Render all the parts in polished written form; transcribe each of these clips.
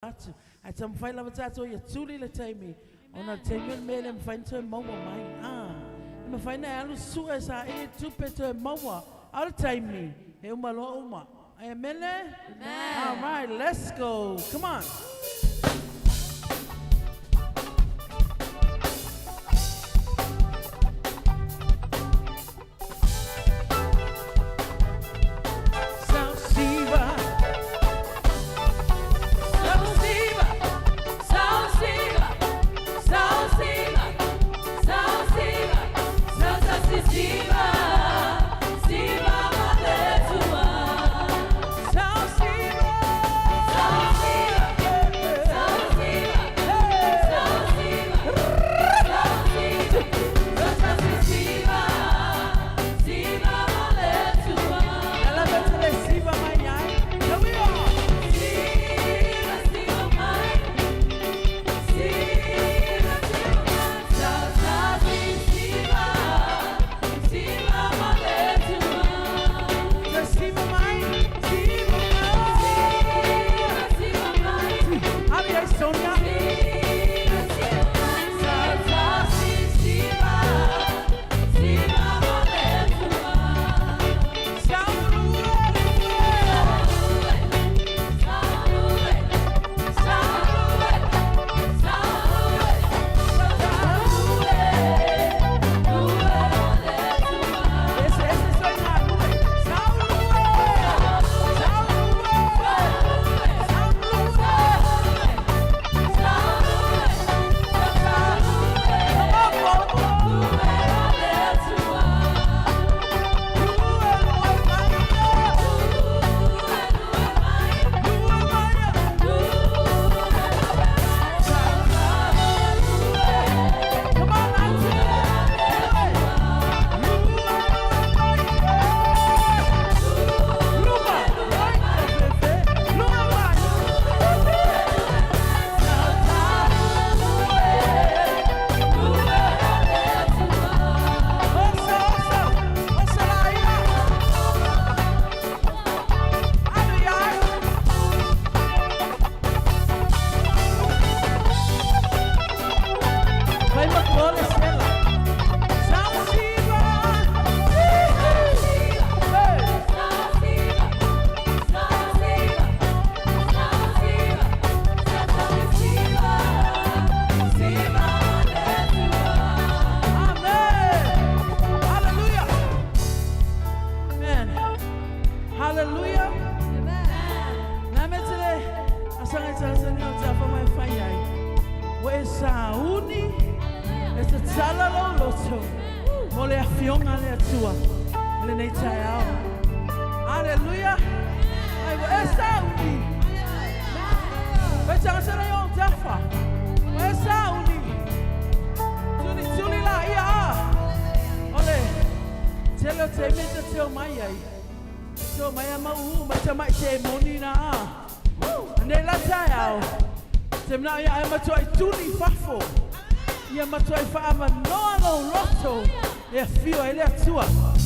atu. Ai tam fai lava tato ia tuli le taimi. Ona taimi me le mfain to maua mai. Me fai na alu sua sa e tupe to maua. Al taimi. E uma lo uma. Amen. All right, let's go. Come on.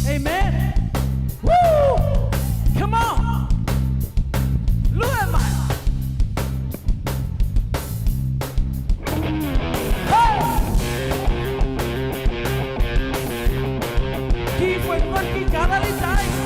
Amen. Woo! Come on. Look at my. Hey! Keep with monkey gallery time.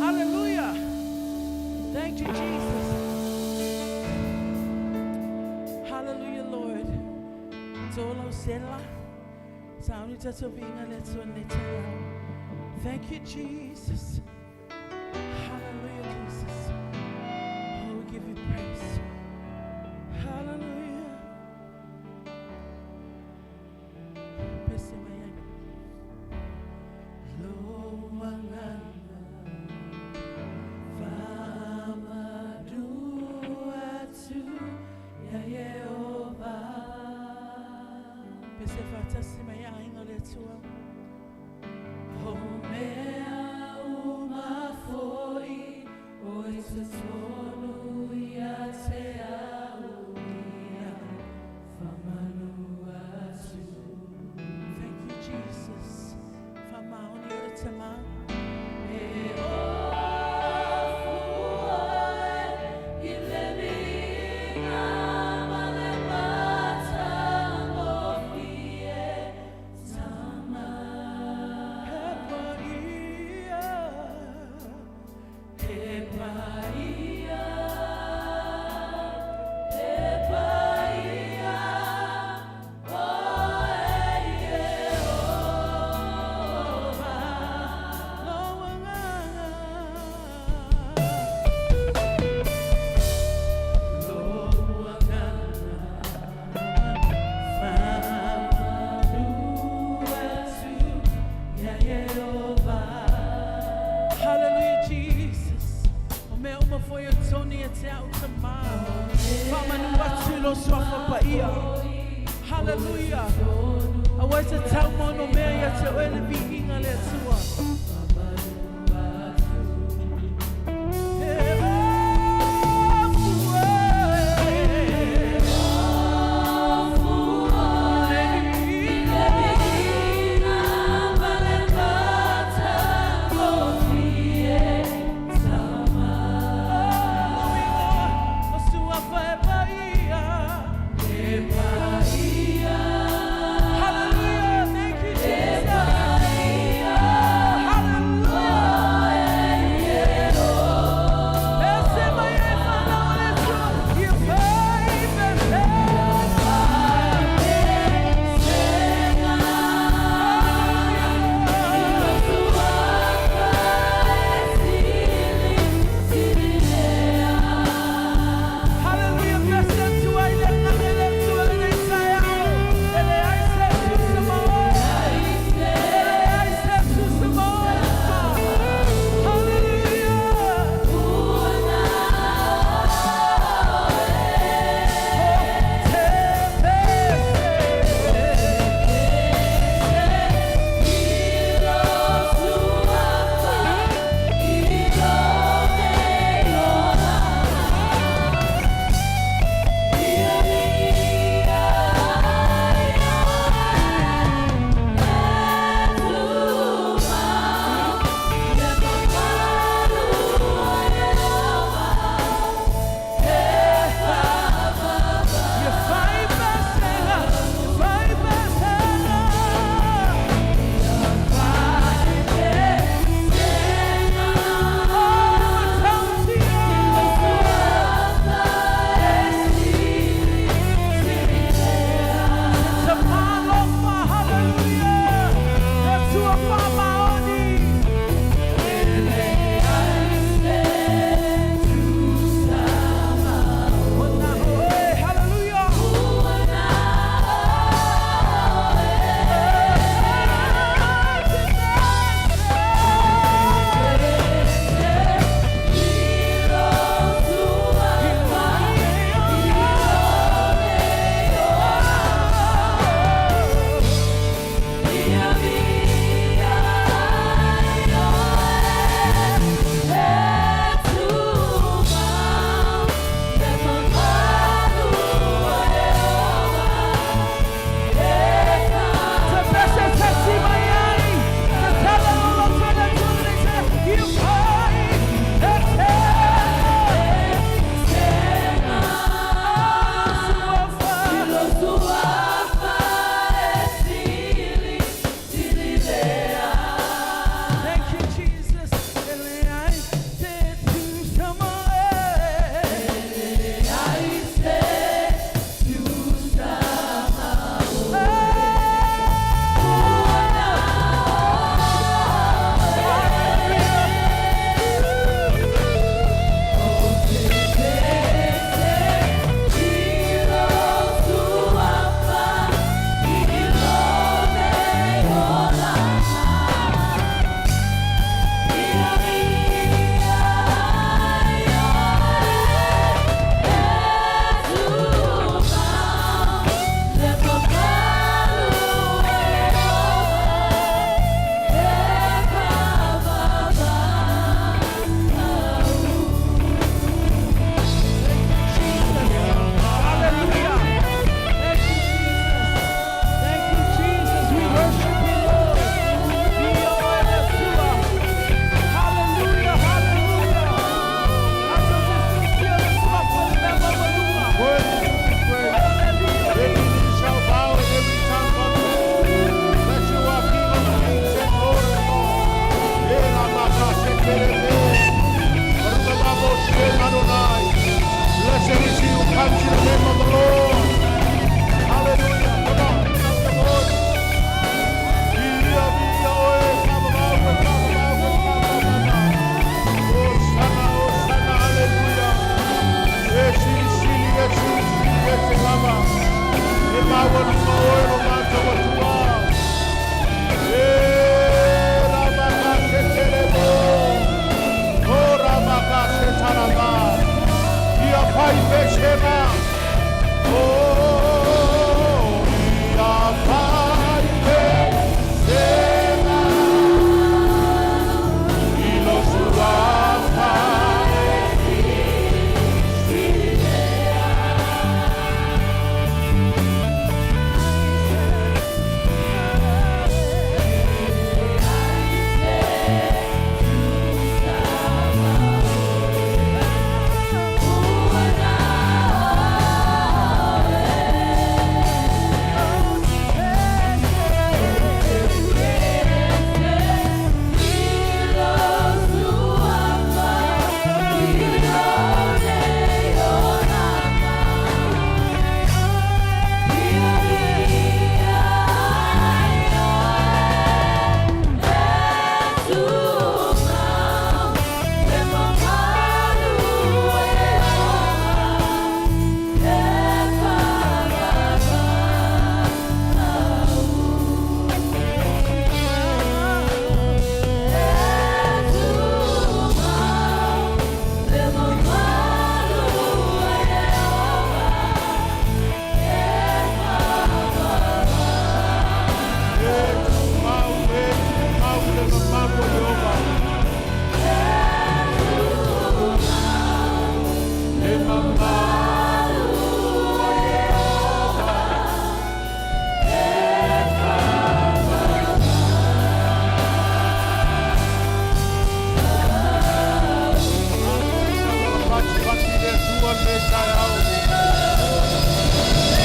Hallelujah. Thank you, Jesus. Hallelujah, Lord. Tolo sela. Sound it to being a little later. Thank you, Jesus. Hallelujah, Jesus. Oh, we give you praise. Hallelujah. Hallelujah. I want to tell Mono Maria to only be in a little. Hallelujah.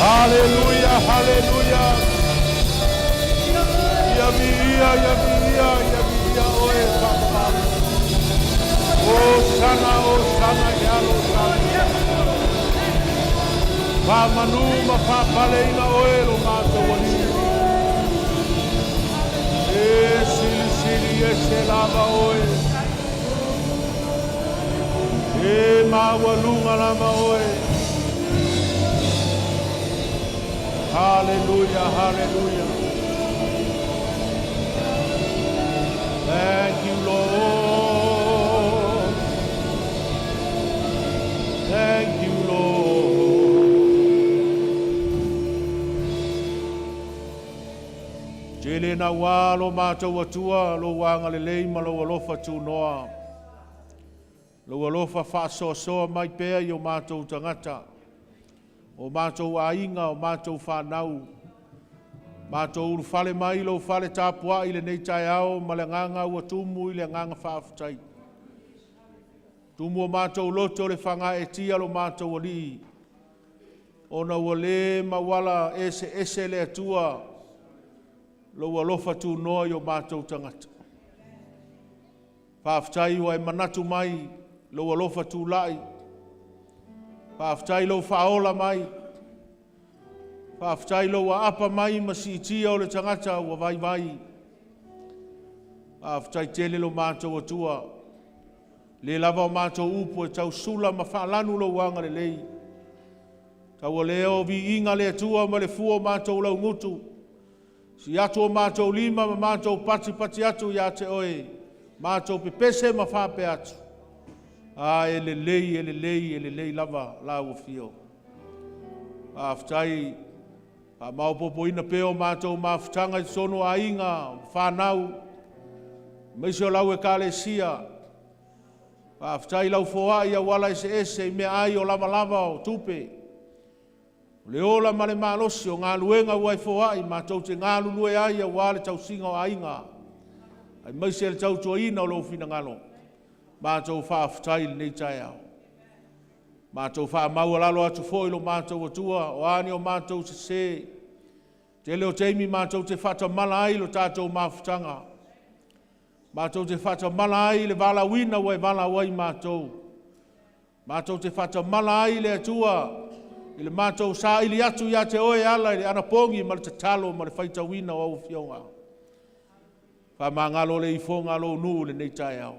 Haleluya, haleluya. Yamia, yamia, yamia, oe papa. Osana, osana, yalo, sana. Pa manuma, pa paleina, oe, lo mato, wali. Sili, sili, se lava, oe. Mawalunga, lama, oe. Hallelujah, hallelujah. Thank you, Lord. Thank you, Lord. Jele na walo mato watua lo wanga lelei malo walofa tu noa. Lo walofa faso so mai pea yo mato tangata. O mātou ainga, o mātou whanau. Mātou uru whale mai, lo whale tāpua i le nei tai ao, ma le nganga ua tumu i le nganga whaafutai. Tumu o mātou loto le whanga e tia lo mātou ali. Ona ua le mawala ese le atua, lo ua lofa tu noa i o mātou tangata. Whaafutai ua e manatu mai, lo ua lofa tu lai. Whaafutai lo whaola mai. Whaafutai lo wa apa mai masiitia o le tangata ua vai vai. Whaafutai tele lo mātou atua. Le lava o mātou upo e tau sula ma whaalanu lo wanga le lei. Tau o leo vi inga le atua ma le fua o mātou lau ngutu. Si atu o mātou lima ma mātou pati atu ya te oe. Mātou pepese ma whape atu. Ele lei lava la ua fio. Whaafutai, maupopo ina peo mātou mawhutanga i sono a inga, whanau, meisio lau e kālesia. Whaafutai lau foa i a wala ese i mea ai o lava o tupe. Le ola ma le malosi o ngā luenga uai foa i mātou te ngā lulue ai a wale tau singa o a inga. Ai meisio le tau tua ina o lo fina ngalo. Mātou whaafutai nei tai au. Mātou whaamau alalo atu fōi lo mātou atua, o ani o mātou se. Te leo teimi mātou te whata mala ai lo tātou mawhutanga. Mātou te whata mala ai le wala wina wai wala wai mātou. Mātou te whata mala ai le atua, i le mātou sa ili atu ia te oe ala i le anapongi ma le te talo ma le whaita wina o au fionga. Whamangalo le ifonga lo nu le nei tai au.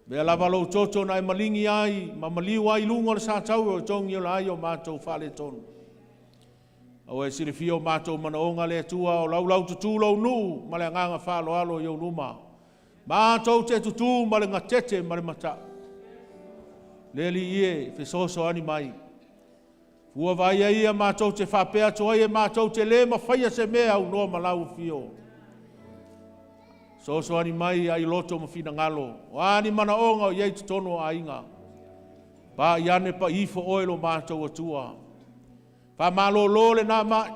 Mea lava lo toto na e malingi ai, ma maliu ai lungo le sātau o tongi o la ai o mātou whale tonu. Au e sirifi o mātou manaonga le atua o lau tutu lau nu, ma le nganga whalo alo i o numa. Mātou te tutu ma le ngatete ma le mata. Le li ie, fesoso ani mai. Fua vai ia mātou te whapea toa e mātou te le ma whaia se mea au noa malau fio. So ani mai ai loto ma fina ngalo. O ani mana onga o iei te tono a inga. Pa iane pa ifo oilo mātou atua. Pa malo le na mai.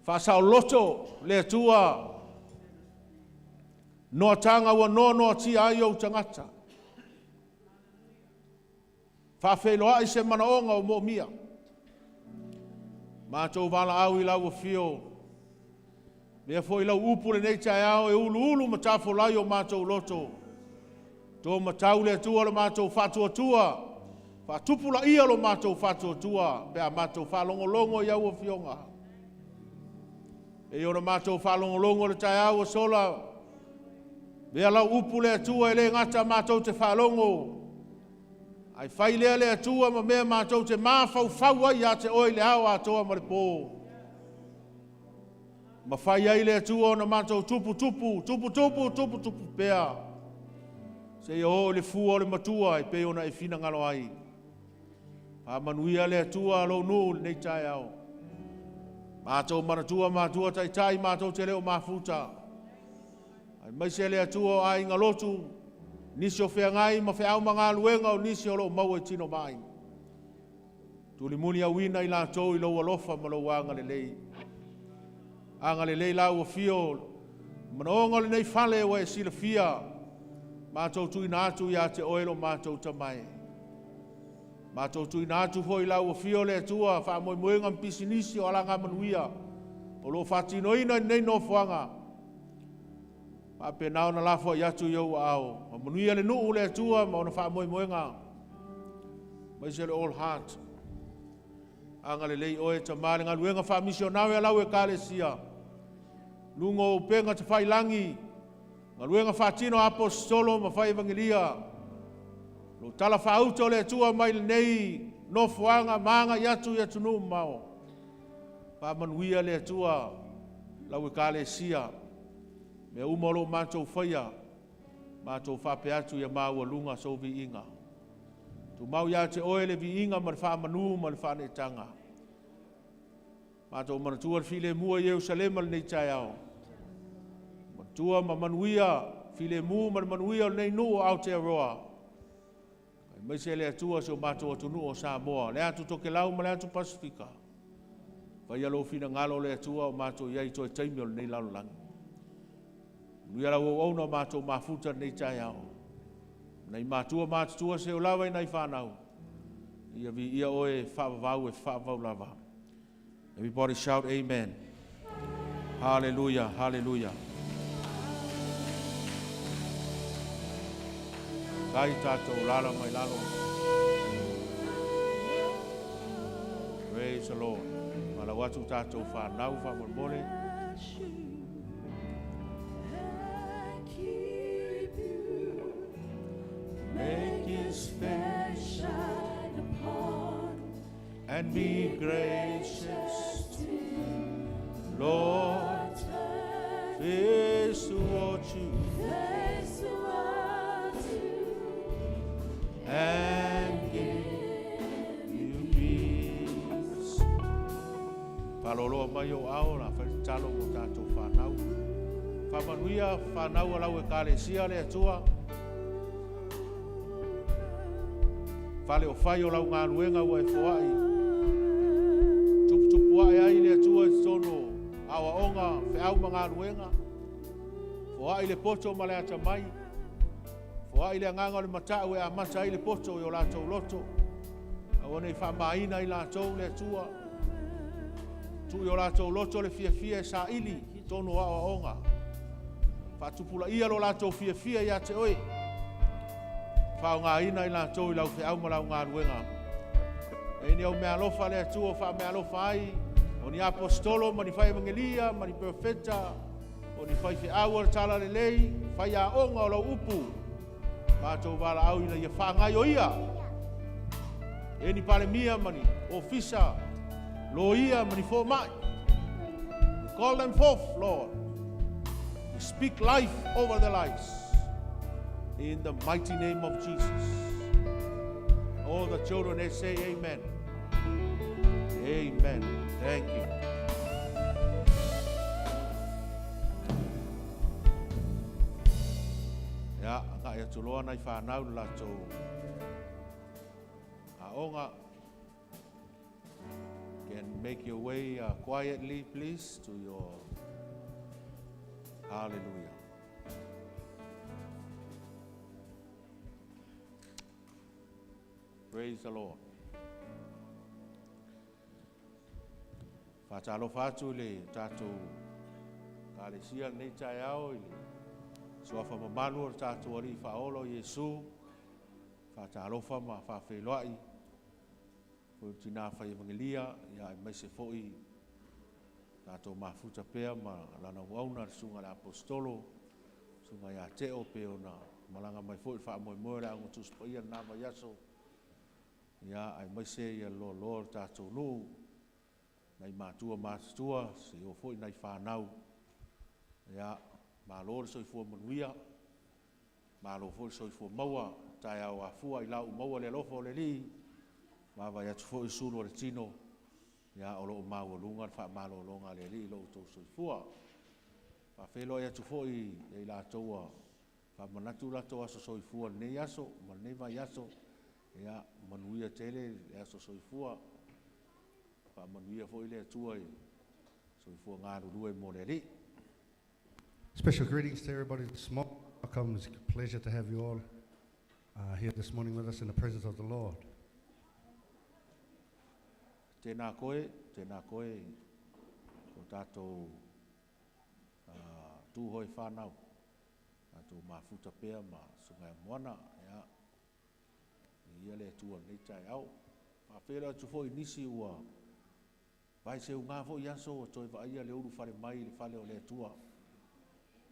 Pa sao loto le atua. Noa tanga ua no ti ai o tangata. Pa wheloa i se mana onga o mo mia. Mātou wala au I lau o fio. Mea fo I lau upu le nei tai au e ulu ma tafo lai o mātou loto. Tō matau le atua le mātou whatua tua. Whatupula ia lo mātou whatua tua. Pea mātou whalongolongo I au o fionga. E ona mātou whalongolongo le tai au o sola. Mea lau upu le atua e le ngata mātou te whalongo. Ai whai lea le atua ma mea mātou te māwhau ai a te oi le hao atoa ma le pō. Ma whai ai le atua na mātou tupu pea. Se i o le fua o le matua e pe ona e fina ngalo ai. Pa manuia le atua lo nu nei tai au. Mātou mātua tai mātou te leo mafuta. Ai mai se le atua ai ngalotu. Nisi o whea ngai ma whea au mga luenga o nisi o lo mau e tino mai. Tuli muni a wina I lātou I lo alofa ma lo anga le lei. Anga le lei lau o fio. Mana onga le nei fale wa e sila fia. Mātou tui nātu I a te oelo mātou tamai. Mātou tui nātu hoi lau o fio le atua. Wha moi moenga mpisi nisi o alanga manuia. O lo whatino ina nei no fuanga. Pa pe nao na lafo I atu iau ao. Ma manuia le nuu le atua ma ona wha moenga. Mai se le all heart. Anga le lei oe ta maare ngā luenga wha misionawe alau e kāle sia. Lungo o penga te whai langi. Ngā luenga wha tino apostolo ma whai evangelia. Lo tala wha auto le atua mai le nei. No fuanga maanga I atu nuu mao. Pa manuia le atua. Lau e kāle sia. Me umolo mātou whaia. Mātou whape atu ia māua lunga so vi inga. Tu mau ia te oe le vi inga ma le wha manu ma le wha ne tanga. Mātou manatua le file mua I Eusalema le nei tai au. Manatua ma manuia file mua ma le manuia le nei nuu au te aroa. Mai se le atua se o mātou atunu o Samoa. Le atu toke lau ma le atu Pasifika. Vai alo fina ngalo le atua o mātou iai toi taimi o le nei lalolangi. Nuia la o ona mātou mafuta nei tai au. Nei mātua se o lawa I nei whanau. Ia vi ia oe whaavau e whaavau lava. Everybody shout amen. Hallelujah, hallelujah. Kai tātou lala mai lalo. Praise the Lord. Malawatu tātou whanau whamormole. Make His face shine upon and be gracious to you. Lord, face towards you and give you peace. Palolo mai o ao na whaitalo o tātou whanau. Whamanuia whanau alau e kāle sia le atua. Fale o whai o lau ngā ruenga ua e whaai. Tupu ai ai le atua e tono awa onga wheau ma ngā ruenga. Whaai le poto ma le ata mai. Whaai le anganga le matau e a mata ai le poto I o lātou loto. A wane I whamaina I lātou le atua. Tu I o lātou loto le fia sa ili tono awa onga. Whatupula ia lo lātou fia I a te oi. Whao ngā ina I lātou I lau wheau ma lau ngā ruenga. E ni au mea alofa le atua wha mea alofa ai. O ni apostolo, ma ni whai evangelia, ma ni profeta. O ni whai wheau al tala le lei. Whai a onga o lau upu. Mātou wala au ina ia whaangai o ia. E ni pale mia ma ni ofisa. Lo ia ma ni fo mai. We call them forth, Lord. We speak life over their lives. In the mighty name of Jesus. All the children, they say amen. Amen. Thank you. Ya, nga ia tuloa nai whanau la tau. Aonga, can make your way quietly, please, to your hallelujah. Praise the Lord. Whātalo whātu le tātou kālesia nei tai au i le soafa mamalu o tātou ari whaolo Iesu. Whātalo whama whawheloai. Ko tina whai evangelia ia e maise fo'i tātou mafuta pea ma lana wauna sunga le apostolo. Sunga ia teo peo na malanga mai fo'i wha moe moe le ango tuspa ia nama yaso. Ia ai maise ia lo lor tātou nuu. Nei mātua, se o foi nei whanau. Ia, mālo le soifua manuia, mālo foi soifua maua, tai au a fua i lau maua le lofo le li, māwai atu foi suru le tino, ia o loo maua lunga, wha mālo longa le li, loo tau soifua. Wha whelo i atu foi e la toa, wha manatu la toa so soifua ne yaso, ma ne vai yaso, ia manuia tele le aso soifua, Special greetings to everybody this morning. Welcome. It's a pleasure to have you all here this morning with us in the presence of the Lord. Tēnā koe, ko tātou tūhoi whānau, tātou mafuta pēr ma sungai moana, ia le tua nei tai au. Mawhera tu fo nisi ua, vai se unga fo yaso o toi va ia le uru fare mai le fale o le tua.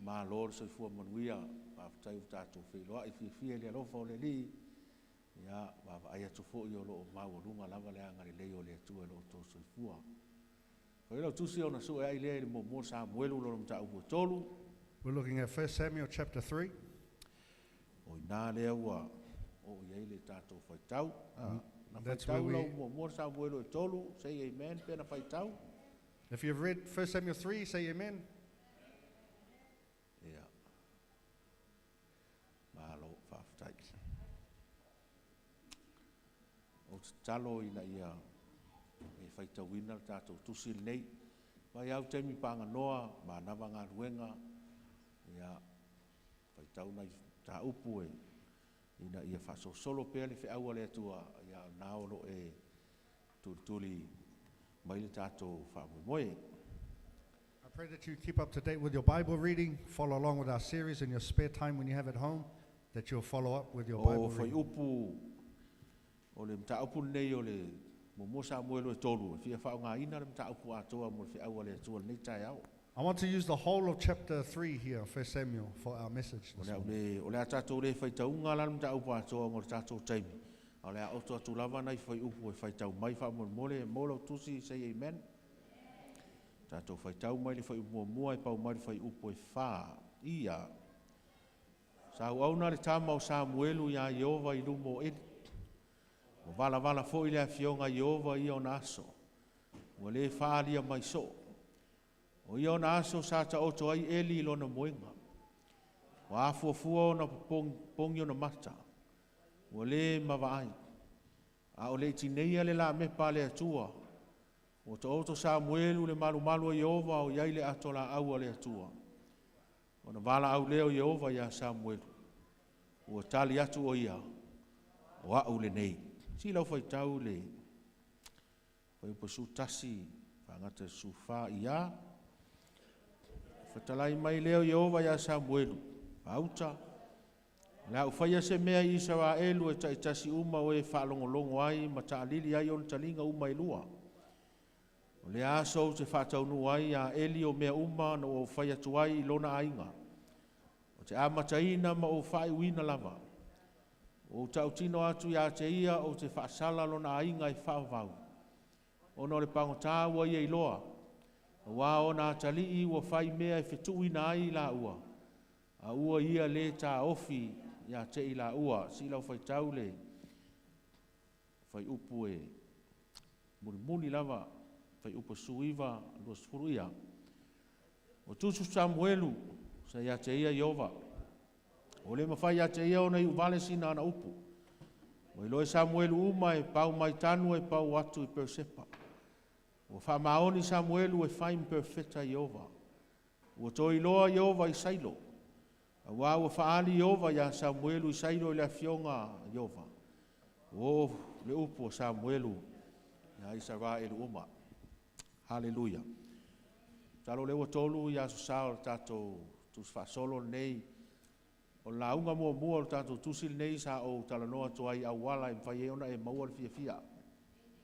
Ma lor se fua manuia, ma tai tātou wheloa i fia le alofa o le li, ia va aia tu fo i o lo mau lunga lava le anga le leo le tua lo to se fua. Ko ilo tusi o na su e ai le mo Samuelu lo mta upo tolu. We're looking at 1 Samuel chapter 3. O ina le ua, o iei le tātou whaitau. That's where we... Say amen. If you've read 1 Samuel 3, say amen. Yeah. Malo whaftai. O talo ina ia e whaitau ina tātou tusi nei. Vai au temi panga noa, ma nawa ngā ruenga. Ia whaitau nei tā upu e. Ina ia whaso solo pēr le whiaua le atua ia naolo e tuli mai le tātou whamoe. I pray that you keep up to date with your Bible reading, follow along with our series in your spare time when you have at home, that you'll follow up with your Bible reading. O whai upu, o le mta upu nei o le momo Samuelu e tolu, fia whao ngā ina le mta upu atoa mo le whiaua le atua nei tai au. I want to use the whole of chapter 3 here, 1 Samuel, for our message this morning. O le tātou le whaitaunga la mta upu atoa mo le tātou taimi. O le auto atu lava nei whai upu e whaitau mai wha mole molo tusi, say amen. Tātou whaitau mai le whai upu mua e pau mai le whai upu e wha ia. Sa uauna le tama o Samuelu ia Jehova i lumo edi. O vala fo i le fionga Jehova i o naso. O le wha alia mai so. O ia ona aso sa ta oto ai eli lona moinga. O afuafua ona pongi ona mata. O le mawai. A o le tineia le la me pale atua. O ta oto Samuelu le malu Jehova o iai le atola au le atua. O na vala au leo Jehova ia Samuelu. O tali atu o ia. O au le nei. Si lau fai tau le. Fai upasu tasi. Whangata su wha ia. Fatalai mai leo Jehova ia Samuelu. Auta. La ufaya se mea Israelu e taitasi uma o e whaalongolongo ai ma taalili ai on talinga uma ilua. O le aso te whataunu ai a eli o mea uma na o ufaya tuai lona ainga. O te amataina ma o whai wina lava. O tautino atu ia te ia o te whaasala lona ainga i whaavau. O no le pangotawa ia iloa. Wa ona tali I wa fai mea fitu ina ai la ua. A ua ia le ta ofi ya te ila ua. Si lau fai taule. Fai upu muni lava fai upa suiva lua sefulu ia. O tusu Samuelu sa ia te ia Iova. O le mawhai ia te ia o nei uvale sina ana upu. O i loe Samuelu uma e pau mai tanu e pau atu i Persepa. O wha maoni Samuelu e whaim perfecta Iova. O toi loa Iova i sailo. A wā ua whaali Iova ia Samuelu i sailo i la fionga Iova. O le upu o Samuelu ia Israelu uma. Hallelujah. Talo lewa tolu ia susao tato tus fasolo nei. O launga mua mua tato tusil nei sa o talanoa toai awala e whai eona e maua fia fia.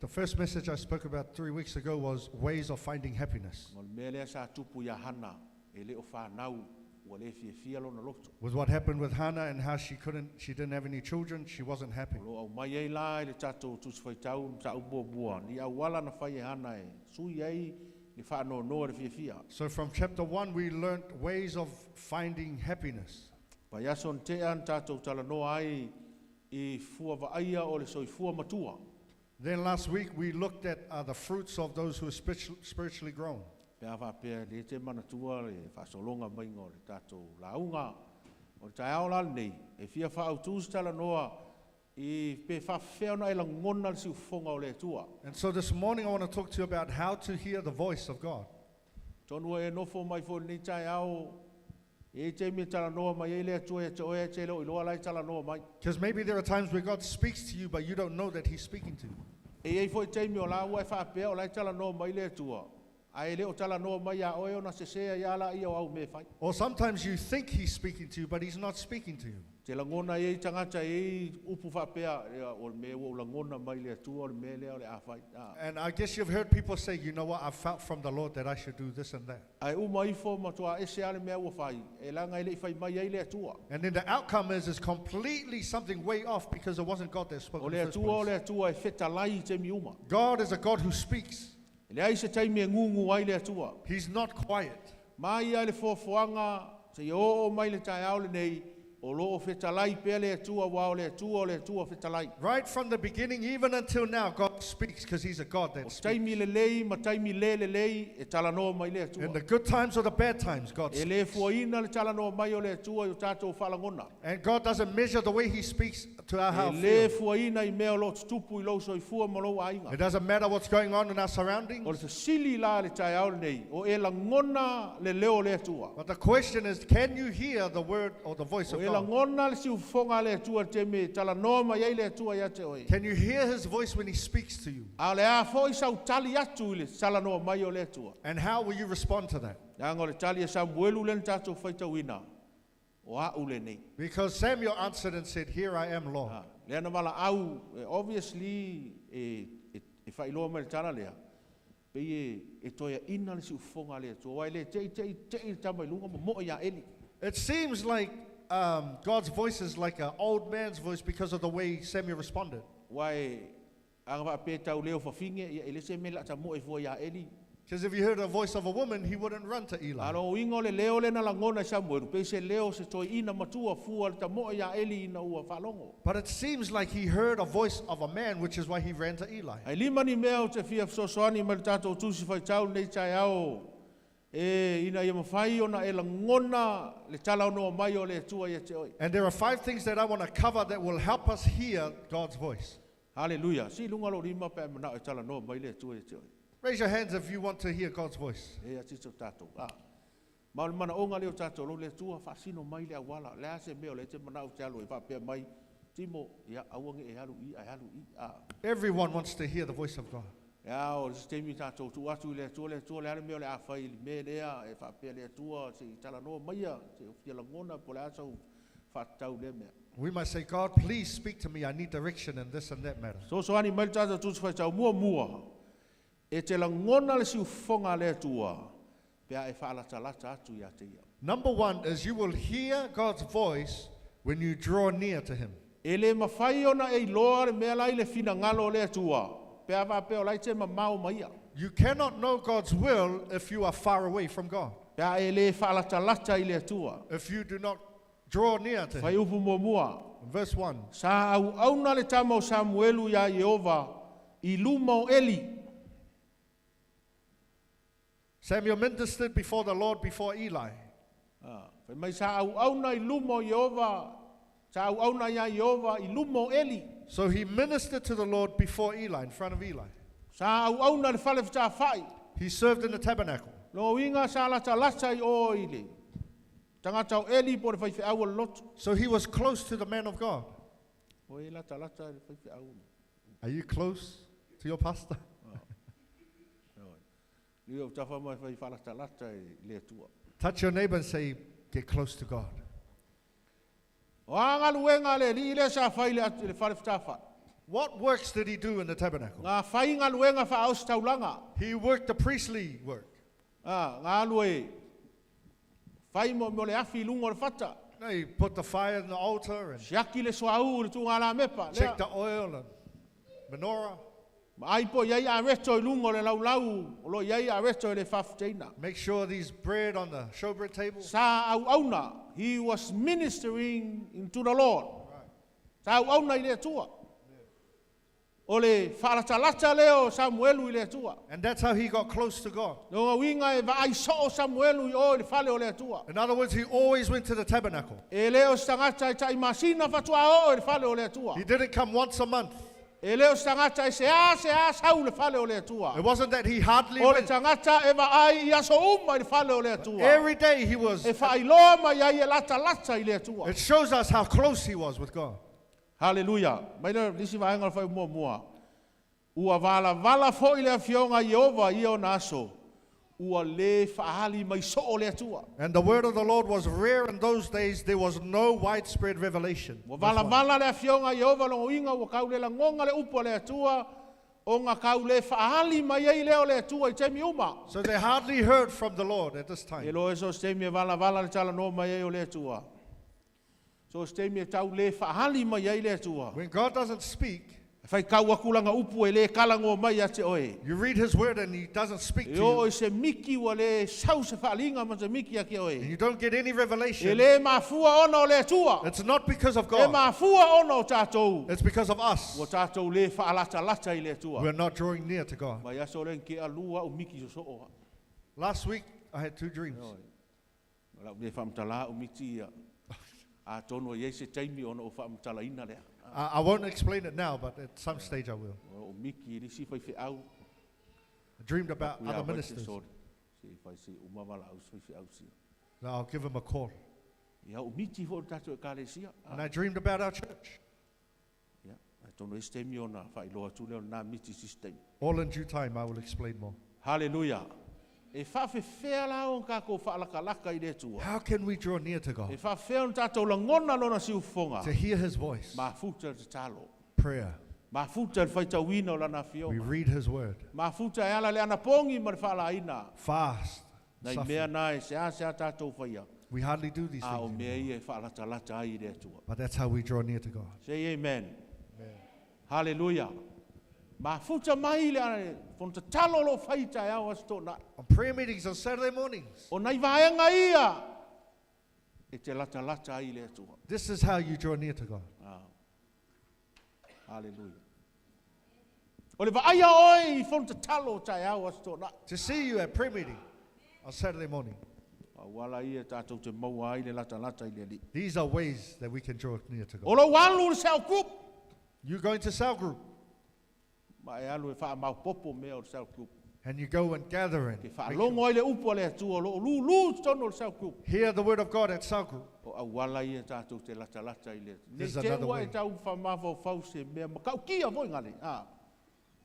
The first message I spoke about 3 weeks ago was ways of finding happiness. Ngol mele sa tupu ia hana e leo whanau ua le fia fia lo na loto. With what happened with Hannah and how she didn't have any children, she wasn't happy. Lo au mai ei la e le tato tus whaitau sa ubua bua. Ni awala na whai e hana e sui ei ni whaano noa le fia fia. So from chapter 1 we learned ways of finding happiness. Pai aso te an tato talanoa ai I fua vaaia o le soi fua matua. Then last week we looked at the fruits of those who are spiritually grown. Pea whapea le te manatua le whasolonga maingo le tato launga. O le tai aola nei, e fia whaautus talanoa I pe whawheona e la ngona le siu fonga o le tua. And so this morning I want to talk to you about how to hear the voice of God. Tonu e nofo mai fo ni tai ao e te mi talanoa mai e le tua e te oe te leo iloa lai talanoa mai. Because maybe there are times where God speaks to you but you don't know that he's speaking to you. E ei fo te mi o la ua e whapea o lai talanoa mai le tua. Ai leo talanoa mai a oe ona sesea ia la ia o au me whai. Or sometimes you think he's speaking to you but he's not speaking to you. Te langona e tangata e upu whapea o le mea o langona mai le tua o le mea lea o le awhai. And I guess you've heard people say, you know what, I felt from the Lord that I should do this and that. Ai uma ifo matua e se ale mea ua whai. E langa i le whai mai ei le tua. And then the outcome is completely something way off because it wasn't God that spoke O in the le first tua o place. le tua e wheta lai te mi uma. God is a God who speaks. Le ai se taimi e ngungu ai le tua. He's not quiet. Mai ai le fofoanga se o mai le tai au le nei. O lo wheta lai pea le tua wa o le tua wheta lai. Right from the beginning, even until now, God speaks because he's a God O that speaks. taimi le lei ma taimi le lei e talanoa mai le tua. In the good times or the bad times, God E speaks. le fuaina le talanoa mai o le tua o tātou whalangona. And God doesn't measure the way he speaks to our how E it le feels. fuaina I mea lo tupu I lo so I fua ma lo ainga. It doesn't matter what's going on in our O surroundings. le sili la le tai au nei, o e langona le leo le tua. But the question is, can you hear the word or the voice O of e God? langona le siu fonga le tua te me, tala noa mai ei le tua ia te oi. Can you hear his voice when he speaks to you? A le a fo I sau tali atu I le tala noa mai o le tua. And how will you respond to that? Nga le tali e Samuelu le tātou whaitawina. O a ule nei. Because Samuel answered and said, here I am, Lord. Le ana mala au, obviously, e whailoa mai le tala lea. Pei e toia ina le siu fonga le tua. Wai le te tamai lunga mo ia eli. It seems like God's voice is like an old man's voice because of the way Samuel responded. Wai anga wa pe tau leo fafinge ia ele se mela ta mo e fo ia eli. Because if you heard the voice of a woman, he wouldn't run to Eli. Alo ingo le leo le na langona Samuel pe se leo se toi ina matua fu al ta mo ia eli ina ua falongo. But it seems like he heard a voice of a man, which is why he ran to Eli. Ai lima ni mea o te fia sosoani ma le tatou tusi fai tau nei tai au. E ina ia mawhai ona e langona le tala ono mai o le tua ia te oi. And there are 5 things that I want to cover that will help us hear God's voice. Hallelujah. Si lunga lo rima pe mana e tala no mai le tua ia te oi. Raise your hands if you want to hear God's voice. E a tito tatou. Ma le mana onga leo tatou lo le tua fasino mai le awala. Le ase meo le te mana o te alo e whapea mai. Timo, ia awange e halu i. Everyone wants to hear the voice of God. Ia o le sistemi tatou tu atu le tua le ale meo le awhai le me lea e whapea le tua se tala no mai ia. Se fia langona po le asau whatau le mea. We must say, God, please speak to me. I need direction in this and that matter. So ani mai tatou tu fai tau mua. E te langona le siu fonga le tua. Pea e whalatalata atu ia te ia. Number 1 is you will hear God's voice when you draw near to him. E le mawhai ona e loa le mea lai le fina ngalo le tua. Pea whapea lai te mamau maia. You cannot know God's will if you are far away from God. Pea e le whalatalata I le tua. If you do not draw near to Whai him. upu mua. Verse 1. Sa au auna le tamau Samuelu ia Yehova. I luma o Eli. Samuel ministered before the Lord before Eli. Whai mai sa au na I lumo Iova, sa au na ia Iova I lumo Eli. So he ministered to the Lord before Eli, in front of Eli. Sa au na le whale whita whai. He served in the tabernacle. Lo inga sa lata lata I o ili. Tangata o Eli po le whai whiau lotu. So he was close to the man of God. O e lata lata le whai whiau. Are you close to your pastor? Ni o tafa mai whai whalata lata I le tua. Touch your neighbor and say, get close to God. O anga luenga le li le sa whai le atu le whale whita whai. What works did he do in the tabernacle? Ngā whai ngā luenga wha aus taulanga. He worked the priestly work. Ngā lue. Whai mo le afi lungo le whata. No, he put the fire in the altar and Siaki le soau le tu ngā la mepa. checked the oil and menorah. Ma ai po iai a reto I lungo le laulau. O lo iai a reto I le whafteina. Make sure these bread on the showbread table. Sa au auna. He was ministering into the Lord. Sa au auna I le tua. O le whalatalata leo Samuelu I le tua. And that's how he got close to God. No ngā winga e vai so Samuelu I o le whale o le tua. In other words, he always went to the tabernacle. E leo stangata I tai masina fatua o le whale o le tua. He didn't come once a month. E leo stangata I se a sau le whale o le tua. It wasn't that he hardly O le went. tangata e vai I aso uma I le whale o le tua. Every day he was. E whailoa mai ai e lata lata I le tua. It shows us how close he was with God. Hallelujah. Mai na lisi vaenga le whai mua mua. Ua vala fo I le afionga Iova I o naso. Ua le whaali mai so o le atua. And the word of the Lord was rare in those days. There was no widespread revelation. Ua Verse one. vala le afionga Iova longo inga ua kau le langonga le upo le atua. O ngā kau le whaali mai ei leo le atua I temi uma. So they hardly heard from the Lord at this E time. lo e so stemi e vala le tala no mai ei o le atua. So stemi e tau le whaali mai ei le atua. When God doesn't speak, Whai kau akulanga upu e le kalango mai a te oe. you read his word and he doesn't speak to E o you. e se miki wa le sau se whaalinga ma se miki a ki And oe. you don't get any E revelation. le mafua ona o le atua. It's not because of E God. mafua ona o tātou. It's because of us. Wa tātou le whaalata lata I le atua. We're not drawing near to God. Mai aso len ke alua o miki so so o. Last week, I had two dreams. Wala le whamtala o miti ia. A tono e se taimi ona o whamtala ina lea. I won't explain it now, but at some stage I will. O miki li si whai au. I dreamed about other ministers. Se whai se umawala au whai au si. Now I'll give them a call. Ia o miti ho tātou e kāle sia. And I dreamed about our church. Ia. A tono e se taimi ona whai loa tūleo nā miti system. All in due time, I will explain more. Hallelujah. E whawhewhea la o kako whaalaka I le tua. How can we draw near to E God? whawhea on tātou la ngona lona siufonga. To hear his voice, Ma futa te talo. prayer. Ma futa le whaita wina o lana We fionga. read his word. Ma futa e ala le ana pongi ma le whaala ina. Fast. Nei Suffer. mea nai se a tātou whaia. We hardly do these A o things, mea anymore. i e whaalata lata ai le atua. But that's how we draw near to God. Say amen. Hallelujah. Ma futa mai le ana fonta talo lo whaita e awa stona. On prayer meetings on Saturday mornings, O nei vaenga ia. E te lata lata ai le atua. this is how you draw near to God. Hallelujah. O le vaaya oi I fonta talo tai awa stona. To see you at prayer meeting on Saturday morning, A wala ia tātou te maua ai le lata lata I le li. these are ways that we can draw near to O God. lo walu le cell group. You go into cell group Ma e alu e wha mau popo mea o le cell group. and you go and gather and Ke wha longo ai le upo le atua lo lu tono le cell group. hear the word of God at cell group. O a wala ia tātou te lata lata I le. Ne There's te another ua way. e tau wha mawao fau se mea makau kia voi ngale.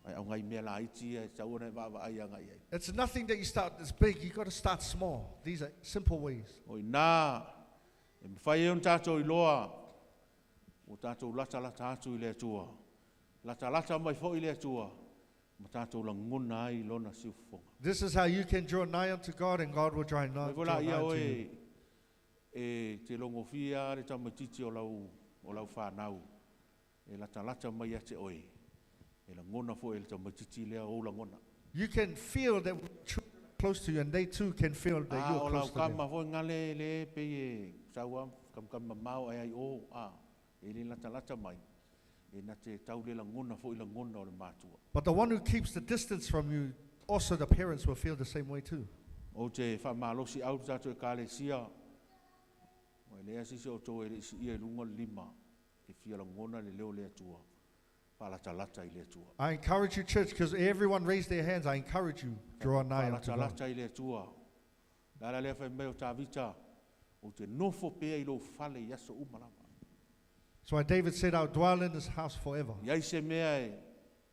Ai au ngai mea la iti e tau ona e wawa ai angai ai. It's nothing that you start this big. You got to start small. These are simple ways. Oi nā, e mwhai e on tātou I loa, o tātou lata lata atu I le atua. Lata lata mai fo I le atua, ma tātou la nguna ai lona siufonga. This is how you can draw nigh unto God, and God will draw nigh, Mai draw vola nigh ia unto oe, you. e te longo fia re tamaititi o lau whanau. E lata lata mai ate oe. E la ngona fo e le tamaititi lea o la ngona. You can feel that we're close to you, and they too can feel that O you're lau close to them. kama fo ngale le pe e saua kam mau ai o e le lata lata mai. E na te tau le la ngona fo I la ngona o le mātua. But the one who keeps the distance from you, also the parents will feel the same way too. O te whamalosi au tātou e kālesia. O e lea sisi o tō e le isi ia lunga lima. E fia la ngona le leo lea tua. Whalata lata I lea tua. I encourage you, church, because everyone raised their hands. I encourage you, draw nigh unto Whalata God. lata I lea tua. Lala lea whai meo tā vita. O te nofo pēa I lo whale I aso umalama. That's why David said, I'll dwell in this house forever. Iai se mea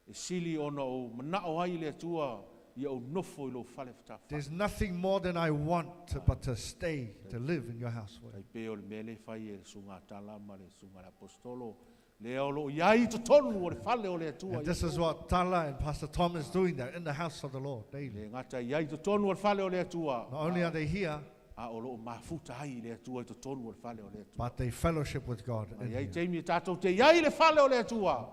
e sili ona o manao ai lea tua. Ia o nofo I lo whale whata whale. There's nothing more than I want but to stay, to live in your house forever. Tai peo le mele whai e sunga talama le sunga le apostolo. Le olo iai to tonu o le whale o le atua. And this is what Tala and Pastor Tom is doing there in the house of the Lord daily. Le ngata iai to tonu o le whale o le atua. Not only are they here, A olo o mafuta ai le atua I to tonu o le whale o le atua. but they fellowship with God. in Iai here. teimi tātou te iai le whale o le atua.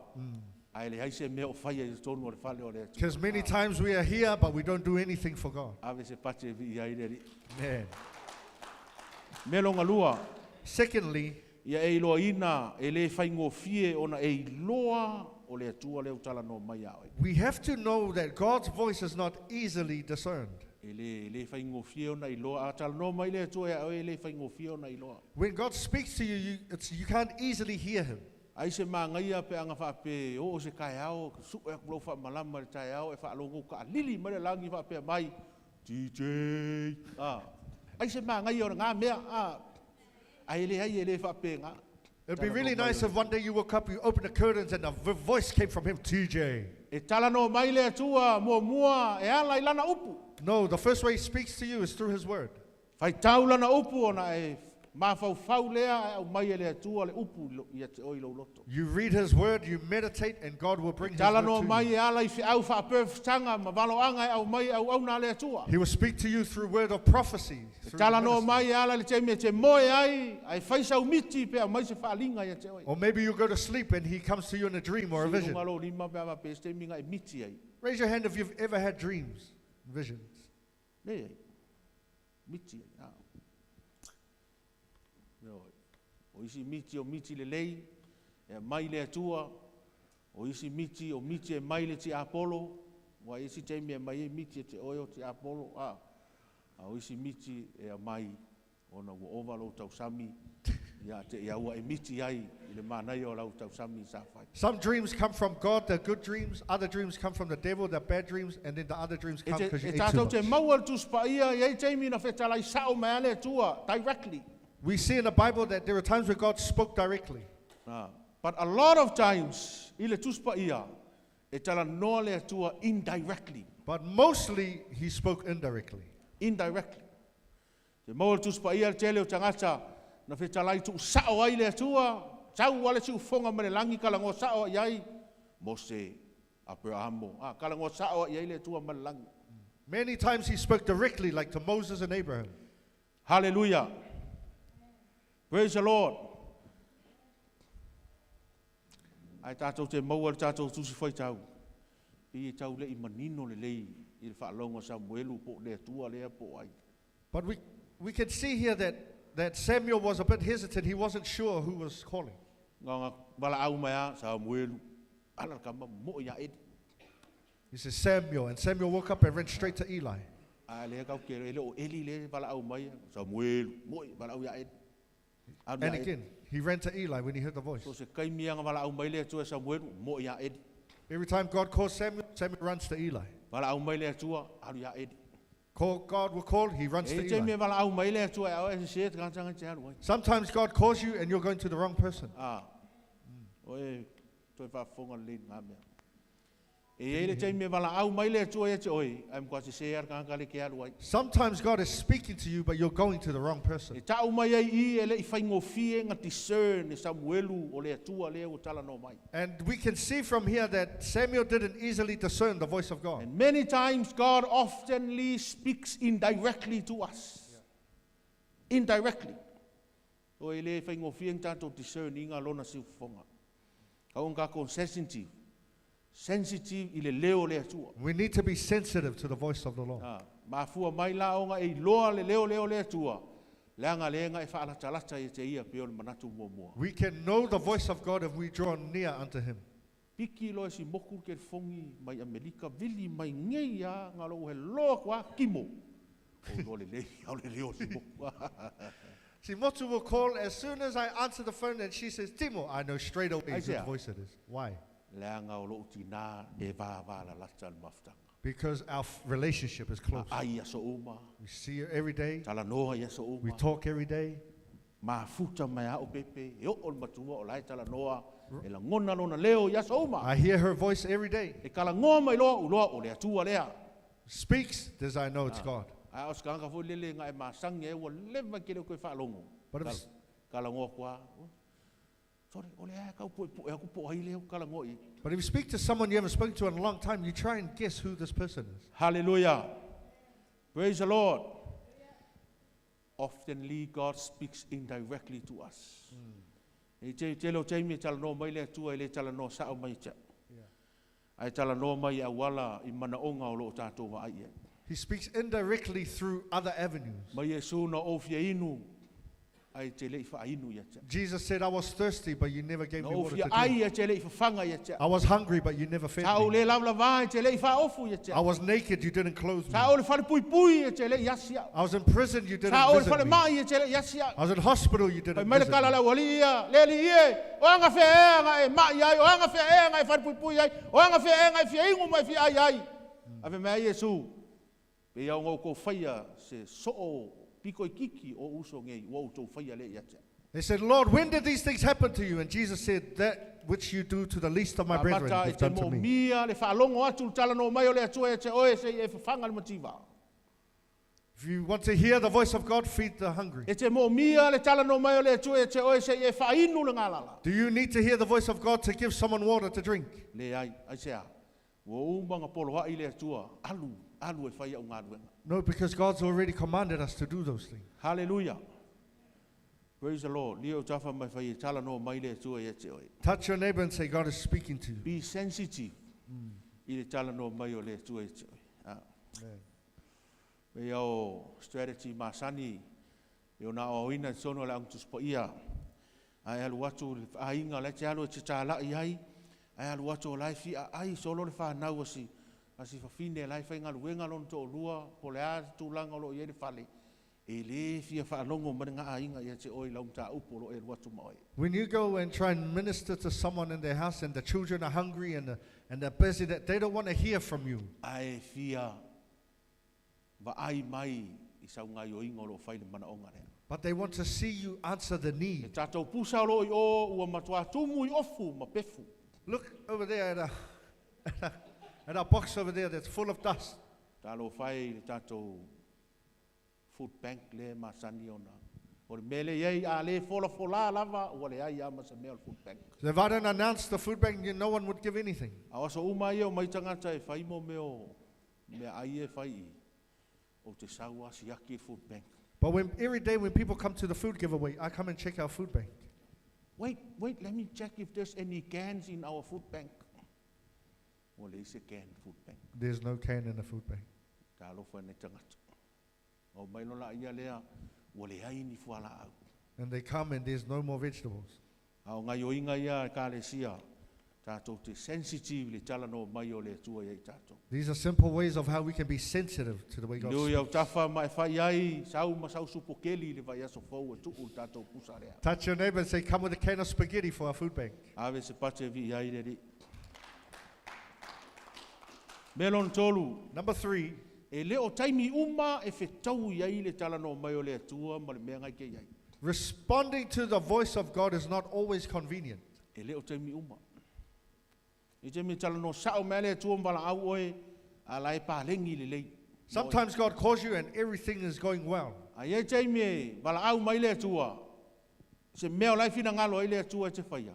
Ai le haise mea o whai e to tonu o le whale o le atua. Because many times we are here, but we don't do anything for God. Ave se pate vi iai le ri. Man. Me longa lua. Secondly, Ia e iloa ina e le whaingo fie ona e iloa o le atua le utala no mai aoi. we have to know that God's voice is not easily discerned. E le whaingo fie ona iloa. A tala no mai le atua e aoi le whaingo fie ona iloa. When God speaks to you, you can't easily hear Him. Ai se māngaia pe anga whape o se kai ao, su e kulo wha malama le tai ao, e wha alongo ka lili mai le langi whape mai, DJ. Ai se māngaia o ngā mea, ai le whape ngā. It'd be really nice if one day you woke up, you opened the curtains, and the voice came from Him, TJ. E tala no mai le atua, mua, e ala I lana upu. No, the first way He speaks to you is through His Word. Whai tau lana upu ona e mawhau lea, au mai le atua le upu I te oi lo loto. You read His Word, you meditate, and God will bring His Tala Word no to mai you. e ala I whiau whapewhtanga, ma walo anga e au mai au na le atua. He will speak to you through word of prophecy. through Tala the no ministry. mai e ala le te me te moe ai, ai whaisau miti pe au mai se whaalinga I te oi. Or maybe you go to sleep and He comes to you in a dream or a vision. Ngalo lima pe ama pe ste minga e miti ai. Raise your hand if you've ever had dreams, visions. Ne ai. Miti ai. No. O isi miti o miti le lei, e mai le atua. O isi miti o miti e mai le ti Apollo. Wa isi te me mai e miti e te oio ti Apollo. O isi miti e a mai ona wo ovalo tau sami. Ya te ia ua e miti ai I le manai o lau tau sami sa fai. Some dreams come from God, they're good dreams. Other dreams come from the devil, they're bad dreams. And then the other dreams come because you ate too tātou te much. maua tu spaia, iei teimi na whetalai sao mai ale tua, directly. We see in the Bible that there are times where God spoke directly. But a lot of times, I le tu spaia, e tala noa le tua indirectly. But mostly, He spoke indirectly. Indirectly. Te maua tu spaia le tele o tangata, na whetalai tu sao ai le tua, tau wale tu fonga mene langi kalango sao iai, Mose, Abrahamo, kalango sao iai le tua mene langi. Many times He spoke directly, like to Moses and Abraham. Hallelujah. Praise the Lord. Ai tātou te maua le tātou tusi whai tau. I e tau le I manino le lei. I le whaalonga Samuelu po le tua lea po ai. But we can see here that Samuel was a bit hesitant. He wasn't sure who was calling. Ngā wala au mai a Samuelu. Ala kama mo ia edi. He says Samuel, and Samuel woke up and ran straight to Eli. A le kau ke le o Eli le wala au mai. Samuelu. Mo wala au ia edi. And again, he ran to Eli when he heard the voice. So se kaimianga wala au mai le tua Samuelu. Mo ia edi. Every time God calls Samuel, Samuel runs to Eli. Wala au mai le tua. Alu ia edi. God will call, he runs to E te me Eli. wala au mai le tua. Au e se te kantanga te alu ai. Sometimes God calls you and you're going to the wrong person. Oe, toi whafonga le ngā mea. E ele te me wala au mai le tua e te oi, ai mkwa se sear ka le ke alu ai. Sometimes God is speaking to you, but you're going to the wrong E person. tau mai ai I ele I whaingo fie ngā discern e Samuelu o le atua le o tala no mai. And we can see from here that Samuel didn't easily discern the voice of God. And many times God oftenly speaks indirectly to us. Indirectly. O ele whaingo fie ngā tātou discern I ngā lona siu whonga. Kau ngā kon sensitive. Sensitive I le leo le atua. We need to be sensitive to the voice of the Lord. Mafua mai la o ngā e loa le leo le atua. Leanga lenga e whaalatala e te ia peo le manatu mua mua. We can know the voice of God if we draw near unto Him. Piki loa si moku ke fongi mai Amerika vili mai ngei a ngā lo he loa kwa kimo. O lo le le, au le leo si mo. See, Motu will call as soon as I answer the phone and she says, Timo, I know straight away whose Isaiah. voice it is. Why? Le anga o lo tina e va la lata al maftanga. Because our relationship is close. Ai aso uma, We see her every day. tala noa i aso We uma. talk every day. Ma futa mai a o pepe, e o ol matua o lai tala noa, e la ngona lona leo i aso uma. I hear her voice every day. E kala ngoa mai loa uloa o le atua lea. Speaks, does I know it's God. Ai o skanga fo lele ngai masangi e ua leva kele koe whaalongo. But if, Kala ngoa kwa. Sorry, o lea kau po e aku po ai leo kala ngoa i. but if you speak to someone you haven't spoken to in a long time, you try and guess who this person is. Hallelujah. Praise the Lord. Oftenly God speaks indirectly to us. E te lo te me tala no mai le tua le tala no sa o mai cha. Ai tala no mai a wala I mana onga o lo tātou wa ai. He speaks indirectly through other avenues. Mai e suna o fia inu. Ai te le fa inu ya cha. Jesus said, I was thirsty, but you never gave me No o water fia to ai drink. e te le fa fanga ya cha. I was hungry, but you never fed Sa o me. le lavla vai te le fa ofu ya I cha. was naked, you didn't clothe me. Sa o le fa pui pui e te le yasia. I was in prison, you didn't Sa o le fa visit le me. mai e te le yasia. I was in hospital, you Pai didn't mai le visit kala me. la walia, le li e, o anga fe e nga e mai ai, o anga fe e nga e fa pui pui ai, o anga fe e nga e fia ingu mai fia ai ai. Ave mai Yesu. Pe ia ngau ko faia se so o piko I kiki o uso ngei, o to faia le ia te. They said, Lord, when did these things happen to you? And Jesus said, that which you do to the least of my brethren, Mata e you've te done to mo me. mia le fa longo atu tala no mai o le atua e te oe se e fanga le motiva. If you want to hear the voice of God, feed the hungry. E te mo mia le tala no mai o le atua e te oe se e fa inu le ngalala. Do you need to hear the voice of God to give someone water to drink? Le ai sea. Wo umanga polo wa I le atua, alu e faia o ngaduenga. No, because God's already commanded us to do those things. Hallelujah. Praise the Lord. Leo tafa mai fai tala no mai le tua e te oe. Touch your neighbor and say, God is speaking to you. Be sensitive. I le tala no mai o le tua e te oe. Amen. Me o strategy masani. E o na o ina sono le angtus po ia. Ai alu watu a inga le te alu e te tala I ai. Ai alu watu o lai fi a ai solo le wha nau asi. Asi whawhine lai whai ngalu wenga lon to o lua. Po le a tūlanga o lo i e le whale. E le fia whaalongo maringa a inga I te oe laung tā upo lo e watu mai. When you go and try and minister to someone in their house and the children are hungry and they're busy, that they don't want to hear from you. Ai fia va ai mai I sau ngai o ingo lo whai le mana onga rea. But they want to see you answer the E need. tātou pusa lo I o ua matua tumu I ofu ma pefu. Look over there at our box over there that's full of dust. Tālo whai le tātou food bank le masani ona. O le mele iei a le fola lava ua le ai ama sa mea o food bank. So if I don't announce the food bank, no one would give anything. A waso uma ia o mai tangata e whai mo meo mea ai e whai I. O te saua si aki food bank. But every day when people come to the food giveaway, I come and check our food bank. Wait, let me check if there's any cans in our food bank. O le ise can food bank. There's no can in the food bank. Tālo whai ne tangata. O mai no la ia lea, o le ai ni fuala au. And they come and there's no more vegetables. Ao ngai o inga ia ka le sia, tātou te sensitive le tala no mai o le tua iei tātou. These are simple ways of how we can be sensitive to the way God Leo speaks. iau tafa mai whai ai, sau ma sau supo keli le vai aso fau e tuu tātou pusa rea. Touch your neighbor and say, come with a can of spaghetti for our food bank. Ave se pate vi ai re ri. Melon tolu, Number 3, e leo taimi uma e whetau iai le tala no mai o le atua ma le mea ngai ke iai. responding to the voice of God is not always convenient. E leo taimi uma. E te mi tala no sao mea le atua mbala au oe, a lai pālengi le lei. Sometimes God calls you and everything is going well. A iei taimi e, bala au mai le atua. Se mea o lai fina ngalo ai le atua e te whaia.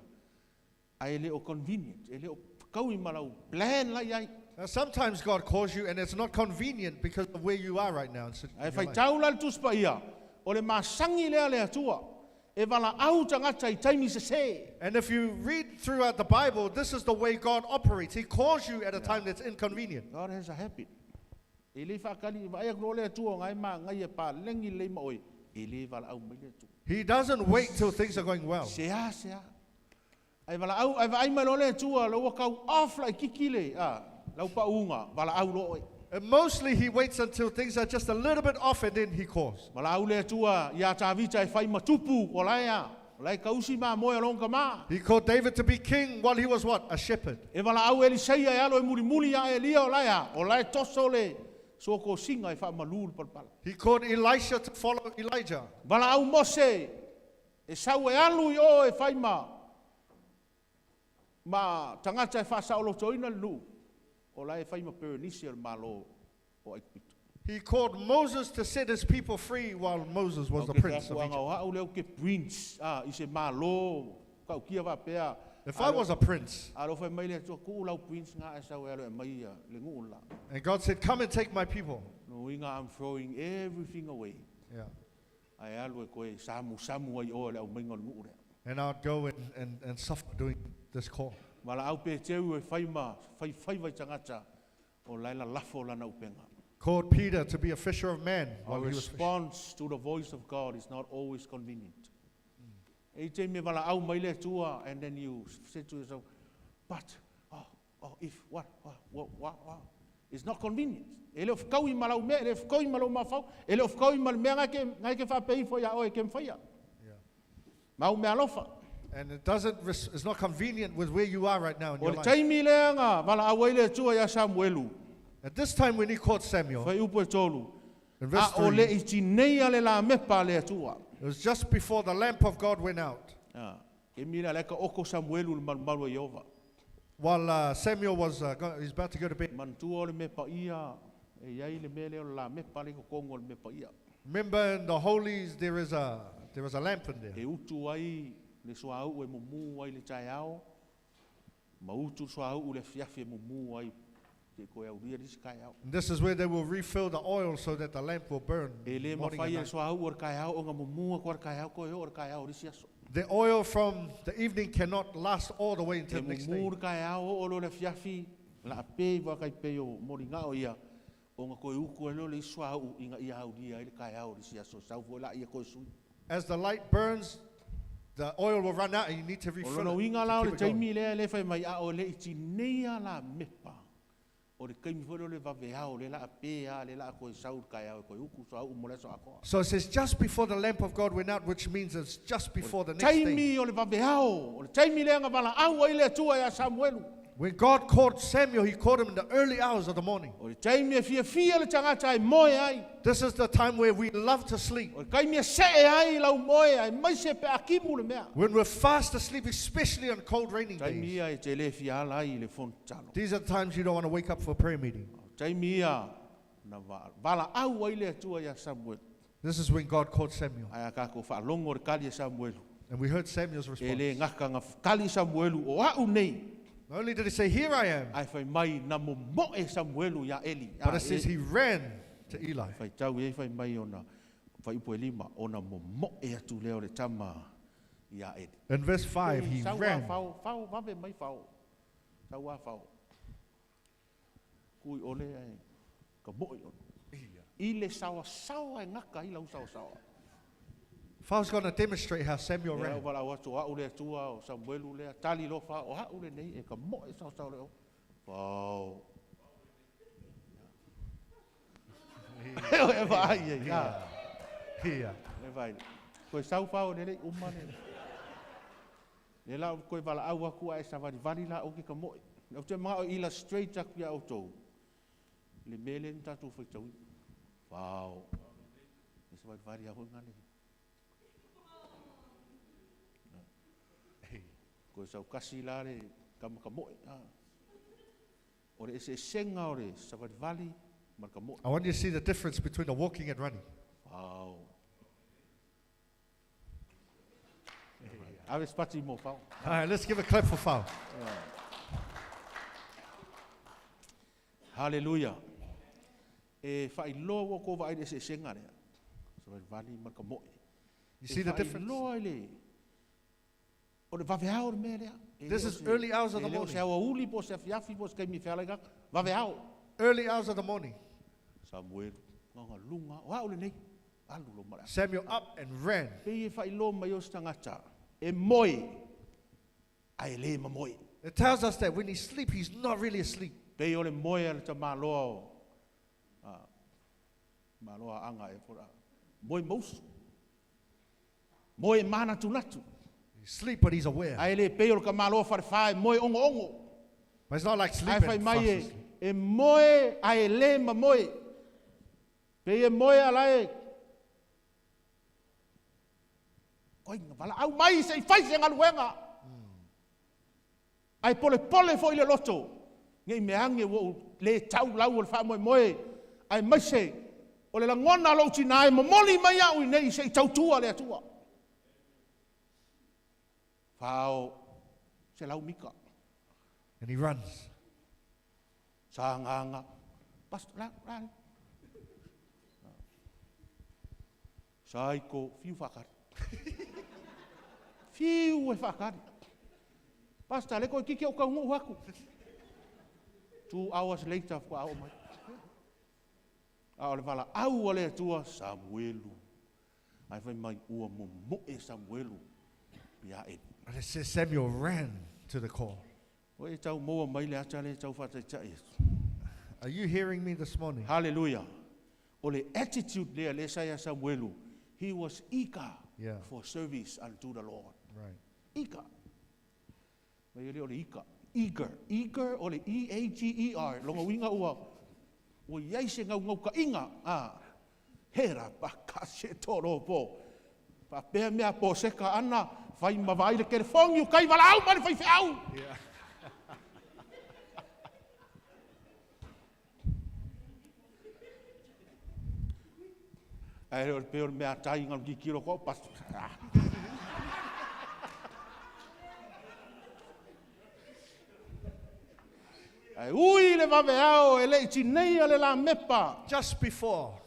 A e leo convenient, e leo kaui malau plan lai ai. Now, sometimes God calls you and it's not convenient because of where you are right now. Ai whai tau la le tuspa ia, o le masangi lea le atua, e wala au tangata I taimi se se. And if you read throughout the Bible, this is the way God operates. He calls you at a time that's inconvenient. God has a habit. E le whakali, vai akro le atua, ngai ma, ngai e pā, lengi le ma oi, e le wala au mai le atua. He doesn't wait till things are going well. Sea. Ai wala au, ai vai mai lo le atua, lo wakau off la I kikile, lau pa unga, wala au lo oi. And mostly he waits until things are just a little bit off and then he calls. Ma la au le atua, ia tāwita e whai matupu, o laia. O lai kausi mā moe along ka mā. He called David to be king while he was what? A shepherd. E wala au Eliseia e alo e muri muri a Elia o laia. O lai toso le, so ko singa e wha malul palpala. He called Elisha to follow Elijah. Wala au Mose, e sau e alu i o e whai ma tangata e wha saulo toina lu. O lai e whai ma Berenice al malo o Aikpitu. He called Moses to set his people free while Moses was the prince of Egypt. Au leo ke prince, i se malo, kau kia wa pea. If I was a prince, Alo whai mai le tua ku lau prince ngā e sau e alo e mai le ngu la. and God said, come and take my people. No inga, I'm throwing everything away. Yeah. Ai alo e koe samu ai o le au mainga ngu rea. And I'd go and suffer doing this call. Mala au pe teu e whai vai tangata o laila lafo lana upenga. Called Peter to be a fisher of men Our while he was fishing. response to the voice of God is not always convenient. E te me wala au mai le tua, and then you say to yourself, but, if, what, it's not convenient. Ele of kau I malau mea, ele of kau I malau mafau, ele of kau I malau mea ngai ke whapei fo ya oe kem whaia. Mau mea lofa. And it's not convenient with where you are right now in O your le life. taimi leanga, wala au ai le tua ya Samuelu. At this time when he called Samuel, Whai upo e tolu. in verse A o le 3, I tinei ale la mepa le atua. it was just before the lamp of God went out. E mira le ka oko Samuelu le malu e Yehova. While Samuel was he's about to go to bed. Mantua o le mepa ia, e iai le mele o la mepa le kokongo le mepa ia. Remember in the holies there was a lamp in there. E utu ai le soau e mumu ai le taiao. Ma utu soau le fiafi e mumu ai te koe au ria disi kaiao. And this is where they will refill the oil so that the lamp will burn. E le morning mawhai and e night. soau o kaiao o ngā mumu ko kaiao koe o kaiao disi aso. The oil from the evening cannot last all the way until E the next day. mumu kaiao o lo le fiafi la pe wa kai pe o moringa o ia. O ngā koe uku e lo le soau inga ia au ria le kaiao disi aso. Sau fo la ia koe sui. As the light burns, the oil will run out and you need to O refill lono it. inga to lao keep le it going. taimi lea le fai mai a o le iti neia la mepa. O le kaimi folo le vaveao le la apea le la koe saur kai au koe uku so au mole so akoa. So it says just before the lamp of God went out, which means it's just before the next day. Taimi o le vaveao, o le taimi lea nga vala au ai le tua ya Samuelu. When God called Samuel, he called him in the early hours of the morning. O le taimi e fia le tangata ai moe ai. This is the time where we love to sleep. O le kaimi e se ai lau moe ai, mai se pe akimu le mea. When we're fast asleep, especially on cold raining Taimi days. ia e te le fia ala ai le fontalo. These are the times you don't want to wake up for a prayer meeting. Taimi ia na vala au ai le tua ya Samuelu. This is when God called Samuel. Ai a kako whaalongo le kali e Samuelu. And we heard Samuel's E response. le ngaka ngā kali Samuelu o au nei. Not only did he say, here I am, Ai whai mai na mo e Samuelu ya Eli. but it says he ran to Eli. Whai tau e whai mai ona, whai upo e lima, ona mo e atu leo le tama ya Eli. In verse 5, he Sau a ran. whao, wawe mai whao. Sau a whao. Kui ole ai, ka mo e ona. I le sawa e ngaka i lau sawa. If I was going to demonstrate how Samuel Lea ran, wala watu au le tua o Samuelu lea, tali lo wha o hau le nei e ka mo e sawa leo. Whao. E vai e ia. here. E vai. Koe sau whao nere umane. Le la koe wala au aku a e sa wari la o ki ka moe. O te mga o illustrate aku ia o tau. Le mele ni tatu whai tau. Wao. E sa wari a ngane. Koe sau kasi la le kama ka moe. O le ese senga o le sa wari mar ka moe. I want you to see the difference between the walking and running. Wow. Ave spati mo whao. All right, let's give a clap for Fao. Hallelujah. E whai loa wo ko vai ese senga rea. So vali mar ka moe. You see the difference? Loa le. O le vavehao le mea rea. This is early hours of the morning. Se awa uli po se fiafi po se kai mi whialega. Vavehao. Early hours of the morning. Samuel. Nganga lunga. O hao le nei. Alu lo mara. Samuel up and ran. Pei e whai loa mai o stangata. E moe. Ai le ma moe. It tells us that when he sleeps, he's not really asleep. Pei o le moe ale ta maloa o. Maloa anga e fora. Moe mausu. Moe mana tunatu. He's asleep, but he's aware. Ai le peo ka maloa farfai moe ongo ongo. But it's not like Ai sleeping. fai fast mai asleep. e moe ai le ma moe. Pe e moe alai. Koi nga wala au mai se fai se ngaluenga. Ai pole pole fo ile loto. Ngai me ange wo le tau lau o fa moe moe. Ai mai se o le langona lo tina e momoli mai au nei se tau tua le atua. Fao se lau mika. And he runs. Sa nganga. Pas la. Sai ko fiu fakari. Fiu e fakari. Pasta le ko kiki o ka ngu haku. 2 hours later ko au mai. Au le vala au le tua Samuelu. Ai fai mai ua mo e Samuelu. Pia e. And it says Samuel ran to the call. O e tau moa mai le ata le tau fata tai. Are you hearing me this morning? Hallelujah. O le attitude le saia Samuelu. He was eager Yeah. for service unto the Lord. Right. Eager. Mai le o le eager. Eager o le E-A-G-E-R. Longa winga ua. O iai se ngau ka inga. Hera pa ka se toro po. Pa pea mea po seka ana. Fai mawai le kere fongi o kai wala au mani fai fe au. Yeah. Ai o le peo mea tai ngal ki kiro ko pas. Ai ui le vave au e le itinei le la mepa. Just before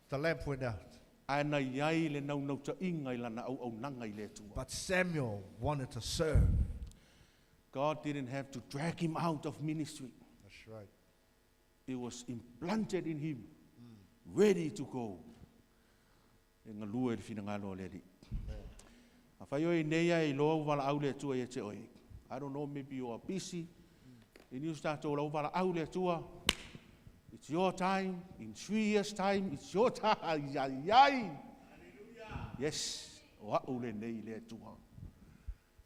the lamp went out. Ai na iai le nau ta inga i lana au nanga i le tua. But Samuel wanted to serve. God didn't have to drag him out of ministry. That's right. It was implanted in him, ready to go. E ngā lua e whina ngālo le ri. A whai oi neia i loa wala au le tua i te oi. I don't know, maybe you are busy. And you start to lau wala au le tua. It's your time. In 3 years' time, it's your time. Yai. Yes. O au le nei le tua.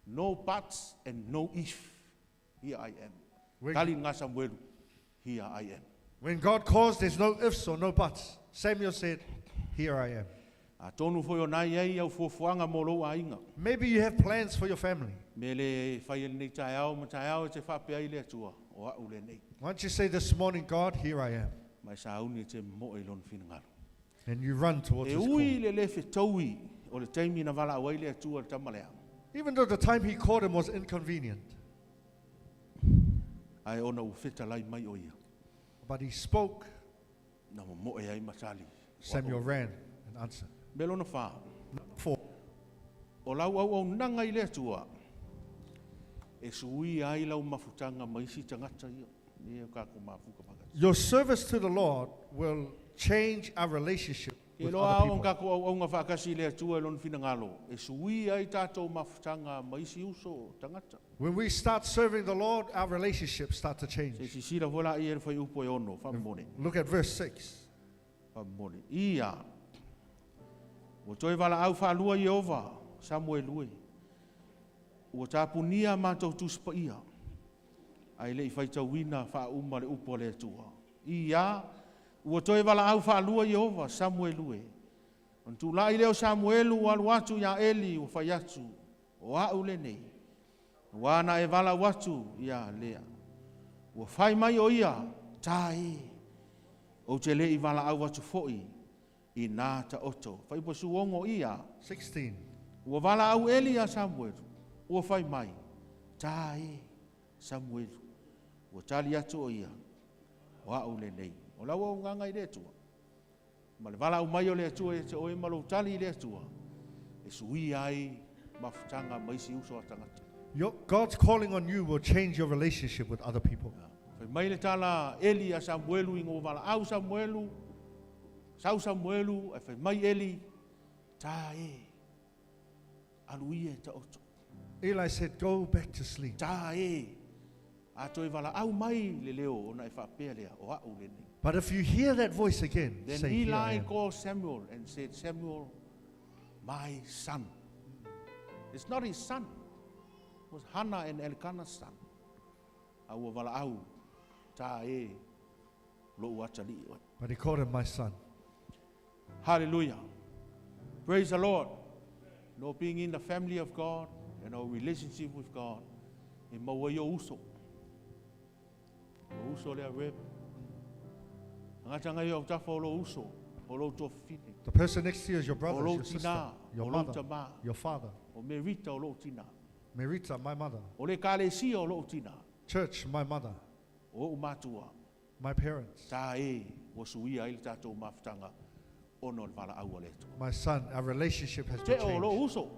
No buts and no if. Here I am. When- Kali ngā Samuelu. Here I am. When God calls, there's no ifs or no buts. Samuel said, "Here I am." A tonu foi o nai ai au fuafuanga mo lo ainga. Maybe you have plans for your family. Me le whai nei tai au, ma tai au te whape ai le atua. O au le nei. Why don't you say this morning, "God, here I am," Mai sa auni te mo e lon whina ngaro. and you run towards E His ui call. le whetaui o le taimi na wala au ai le atua le tamalea. Even though the time He called him was inconvenient, Ai ona u whita lai mai o ia. but He spoke. Na mo e ai matali. Samuel ran and answered. Me lona wha. Number 4. O lau au nanga i le atua. E sui ai lau mafutanga maisi tangata ia. Ni e kako mafuka paka. Your service to the Lord will change our relationship Ke with loa other au people. kako au ngā whakasi le atua e lon whina ngalo. E sui ai tātou mafutanga maisi uso tangata. When we start serving the Lord, our relationships start to Se change. si sira wala i e whai upo e ono. Whamone. Look at verse 6. Whamone. Ia. O toi wala au whalua i ova. Samuel ue. Ua tāpunia mātou tuspa ia. Ai le i whaitau wina wha uma le upo le atua. Ia. Ua toi wala au whalua i ova. Samuel ue. On tu lai leo Samuelu walu atu ya Eli o whai atu. O au le nei. Wana e wala watu ia lea. Ua whai mai o ia. Tā e. O te le i wala au watu foi. I nā ta oto. Whai posu ongo ia. 16. Ua wala au Eli a Samuel. Ua whai mai. Tā e. Samuel. Ua tali atu o ia. O au le nei. O lau au nganga i le atua. Ma le wala au mai o le atua e te oe malo tali i le atua. E sui ai mafutanga maisi uso a tangata. God's calling on you will change your relationship with other people. Whai mai le tala Eli a Samuelu ingo wala au Samuelu. Sau Samuelu, e whai mai Eli. Tā e. Alu ia ta oto. Eli said, "Go back to sleep." Tā e. A toi wala au mai le leo ona e whapea lea o au le nei. But if you hear that voice again, Then say, "Here I Eli am." called Samuel and said, Samuel, my son. It's not his son. It was Hannah and Elkanah's son. Au wala au ta e lo watali. But he called him my son. Hallelujah. Praise the Lord. No being in the family of God and our relationship with God. E maua yo uso. O uso lea rep. Ngatanga yo tafa o lo uso. O lo to fine. The person next to you is your brother, Olo your sister, tina, your olo mother, tama. your father. O merita o lo tina. Merita, my mother. O le kalesia o lo tina. Church, my mother. O umatua. My parents. Ta e o suia il tatou mafutanga. Ono le wala au aletu. My son. Our relationship has Te been o lo changed. uso.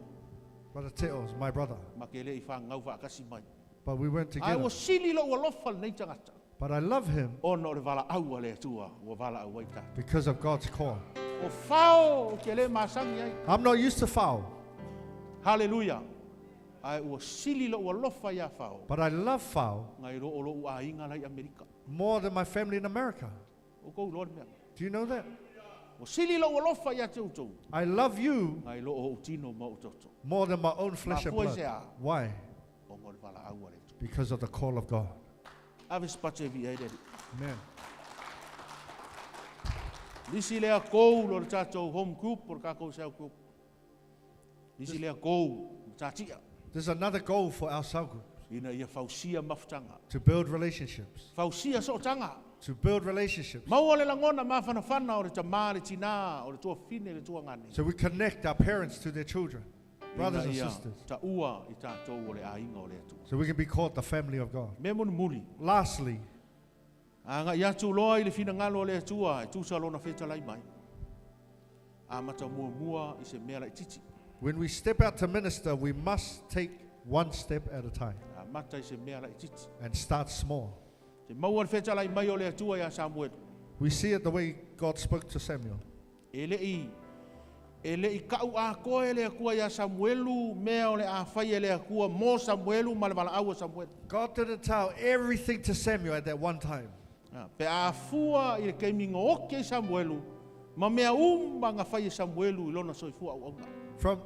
Brother Teos, my brother. Makele I whangau whaakasi mai. But we went Ai together. o sili lo walofal nei tangata. But I love him Ono le wala au aletua. O wala au ai tatu. because of God's call. O whao ke le masangi ai. I'm not used to foul, Hallelujah. Ai o sili lo walofa ia whao. but I love foul Ngai ro o lo ua inga lai Amerika. more than my family in America. O kou lor mea. Do you know that? O sili lo walofa ia tau tau. I love you Ngai lo o utino ma o toto. more than my own flesh and Mafua blood. sea. Why? O ngol wala au aletu. Because of the call of God. Ave space vi ai deri. Amen. Nisi lea kou lo le tatou home group por kako seu group. Nisi lea kou tatia. There's another goal for our cell group, Ina ia fausia mafutanga. to build relationships. Fausia so tanga. To build relationships. Mau o le langona mawhana whana o le tamā le tina o le tua fine le tua ngane. So we connect our parents to their children, brothers and Ina ia sisters. ta ua I tātou o le ainga o le atu. So we can be called the family of God. Me monu muli. Lastly, Anga ia tu loa I le fina ngalo o le atua. E tūsa lona wheta lai mai. A mata mua mua I se mea lai titi. when we step out to minister, we must take one step at a time A mata I se mea lai titi. and start small. Se maua le wheta lai mai o le atua ia Samuel. We see it the way God spoke to Samuel. E le I kau a koe le akua ia Samuelu, mea o le a whai e le akua mo Samuelu, ma le wala aua Samuel. God didn't tell everything to Samuel at that one time. Pe a fua I le keiminga oke Samuelu, ma mea ngā whai e Samuelu I lona soifua au auna.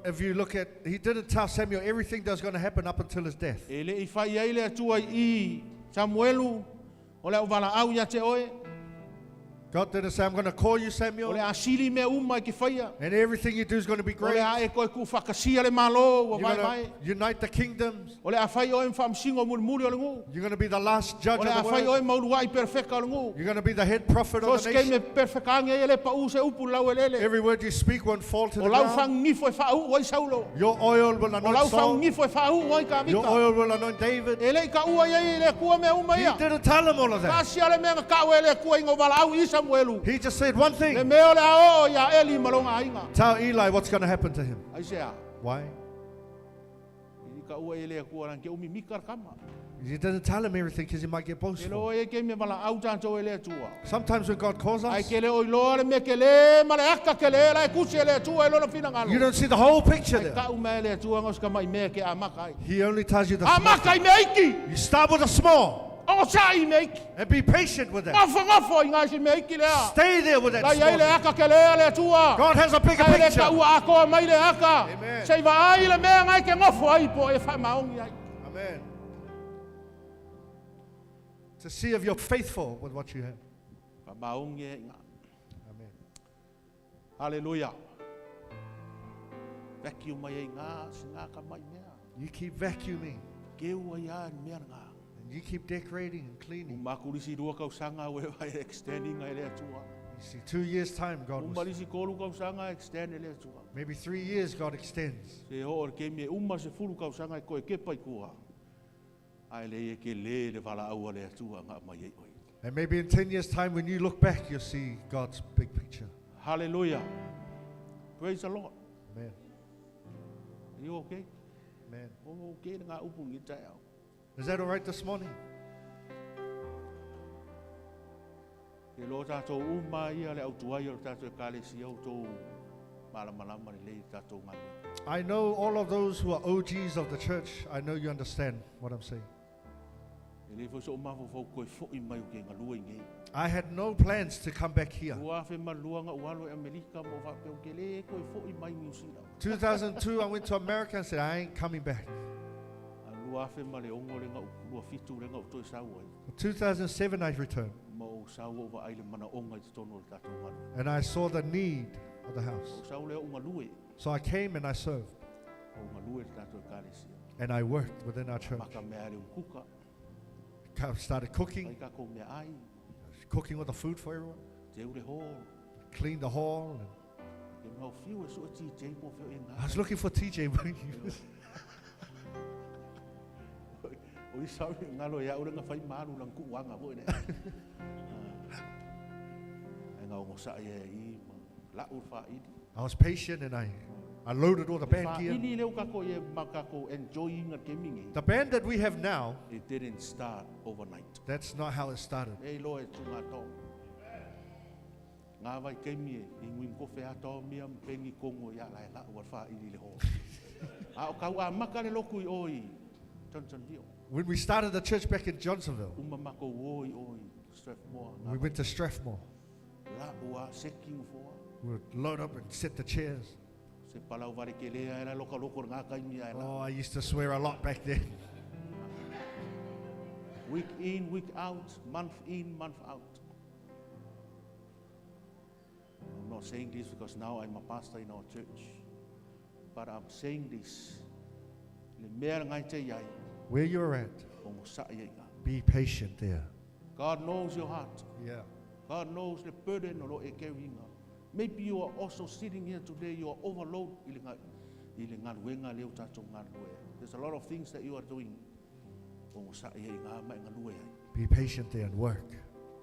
If you look at, he didn't tell Samuel everything that was going to happen up until his death. E le I whai ai le atua I Samuelu, o le au wala au ia te oe, God didn't say, I'm going to call you, o le Samuel, a siri mea I ke whaia, and everything you do is going to be o le great. a e koe ku whakasia le malo, You're o vai going vai, to unite the kingdoms. o le a whai oe mwhamsingo muri muri o le ngu, You're going to be the last judge o le a of the whai world. oe mauluai perfeka o le ngu, You're going to be the head prophet so of the skei nation. me perfekange e le pa u se upu lau e lele, Every word you speak won't fall to o the lau ground. whang nifo e whau oi saulo, Your oil will o lau anoint whang Saul. nifo e whau oi ka Your mika, oil will anoint David. e le I ka ua iei le kua mea uma He ia, didn't tell him all of that. kasi ale mea kau e le kua ingo wala au I Samuelu, He just said one le thing. mea o le a o ia Eli malonga ainga, Tell Eli what's going to happen to him. ai sea, Why? I ka ua e le kua ran ke umi mika kama, He didn't tell him everything because he might get e boastful. lo e ke me wala au tātou e le atua, Sometimes when God calls ai us, ke le oi loa le me ke le ma le aka ke le la e kusi e le atua e lona fina ngalo, you don't see the whole picture ai there. ka uma e le atua ngos ka mai mea ke a maka ai, He only tells you the a small. maka I me aiki, You start with the small o sa I me aiki, and be patient with that. ngafo I ngā si me aiki lea, Stay there with that lai ai le small. aka ke le atua, God has a bigger ai le ka picture. ua ako mai le aka, Amen. sei va ai le mea ngai ke ngafo ai po e whai maongi ai, Amen. To see if you're faithful with what you have. whai maongi e ngā, Amen. hallelujah, veki mai e ngā si ngā ka mai mea, You keep vacuuming ke ua ia ni mea ngā, and you keep decorating and u cleaning. makurisi rua kau sanga ue vai extending ai le atua, You see, 2 years' time, God was. umarisi kolu kau sanga extend e le atua, Maybe 3 years, God extends. se ho or ke me umar se fulu kau sanga e koe ke pai kua, ai le e ke le le wala aua le atua ngā mai e oi. And maybe in 10 years' time, when you look back, you'll see God's big picture. Hallelujah. Praise the Lord. Amen. Are you okay? Amen. O okay ngā upu ngi tai au. Is that all right this morning? Ke lo tātou uma ia le autuai o tātou e kālesi au tō malamalama ni lei tātou ngā. I know all of those who are OGs of the church. I know you understand what I'm saying. E Le fo so mafo fo koe fo I mai o ke ngalua I ngei. I had no plans to come back here. Ua fe malua nga ualo e Amerika mo fa pe o ke le koe fo I mai New Zealand. 2002, I went to America and said, I ain't coming back. Lua fe male ongo le nga lua fitu le nga utoi sau ai. 2007, I returned. Mo sau o va aile mana onga I te tono le tatou ngalo. And I saw the need of the house. O sau le unga lue. So I came and I served. O unga lue le tatou kalesia. And I worked within our church. Maka mea le ukuka. Started Ai cooking, ka ko mea ai. cooking all the food for everyone. Te ure hall. Cleaned the hall. And Ke mau fiu e so ti te mo fe e I was nga. looking for TJ, but O I sau ngalo ya ura nga fai malu lang kuwanga mo ine. Ai nga ongo sa ia I la urfa I. I was patient and I loaded all the band Fa gear. ini leo kako ye makako enjoying a gaming. The band that we have now, It didn't start overnight. that's not how it started. E lo e tunga tō. Ngā vai keimie, I ngui kofe ato mia mpengi kongo ia lai la ua wha ili le ho. A o kau a maka le loku I oi, Johnsonville. When we started the church back in Johnsonville, Uma mako oi, Strathmore. we went to Strathmore. La ua seking foa. We would load up and set the chairs. Se palau vare ke lea e la loka loko ngā kaimia e la. Oh, I used to swear a lot back then. Week in, week out, month in, month out. I'm not saying this because now I'm a pastor in our church. But I'm saying this. Le mea ngai te iai, Where you're at, o mo sa iai ngā. be patient there. God knows your heart. Yeah. God knows the burden o lo e carrying ngā. Maybe you are also sitting here today, you are overloaded. I le ngā luenga leo tātou ngā lue. There's a lot of things that you are doing. O mo sa iai ngā mai ngā lue ai. Be patient there and work.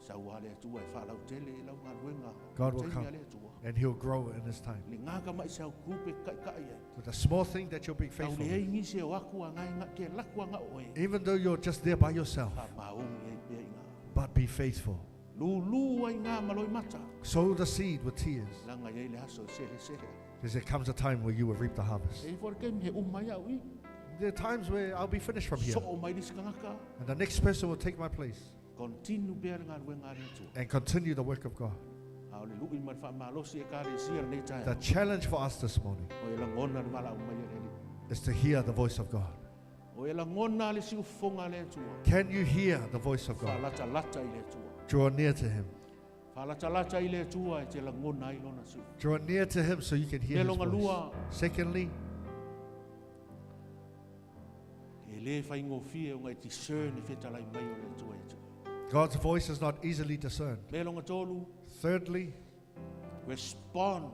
Sa ua le atua e whaalau tele e lau ngā luenga. God will Teimia come. le atua. And he'll grow in his time. Le ngā ka mai sau kupe kai kai ai. With a small thing that you'll be Tau faithful le with. hei ngisi o aku a ngai ngā ke laku a ngā oe. Even though you're just there by yourself, Ka maungi e pia i ngā. but be faithful. Lulu ai ngā maloi mata. Sow the seed with tears. Langa iei le aso sere sere. Because there comes a time where you will reap the harvest. E for kem he umai au i. There are times where I'll be finished from here. So o mai riskangaka. And the next person will take my place Continue bea ngā luenga le atua. and continue the work of God. Au le lui mai wha malosi e kāre sia nei tai. The challenge for us this morning O e la ngona le mala umai e reli. is to hear the voice of God. O e la ngona le siu fonga le atua. Can you hear the voice of God? Whalata lata i le atua. Draw near to him. Whalata lata i le atua e te la ngona i lona siu. Draw near to him so you can hear Te his longa voice. lua. Secondly, E le whai ngofie o ngai discern e whetalai mai o le atua e tua. God's voice is not easily discerned. Me longa tolu, Thirdly, respond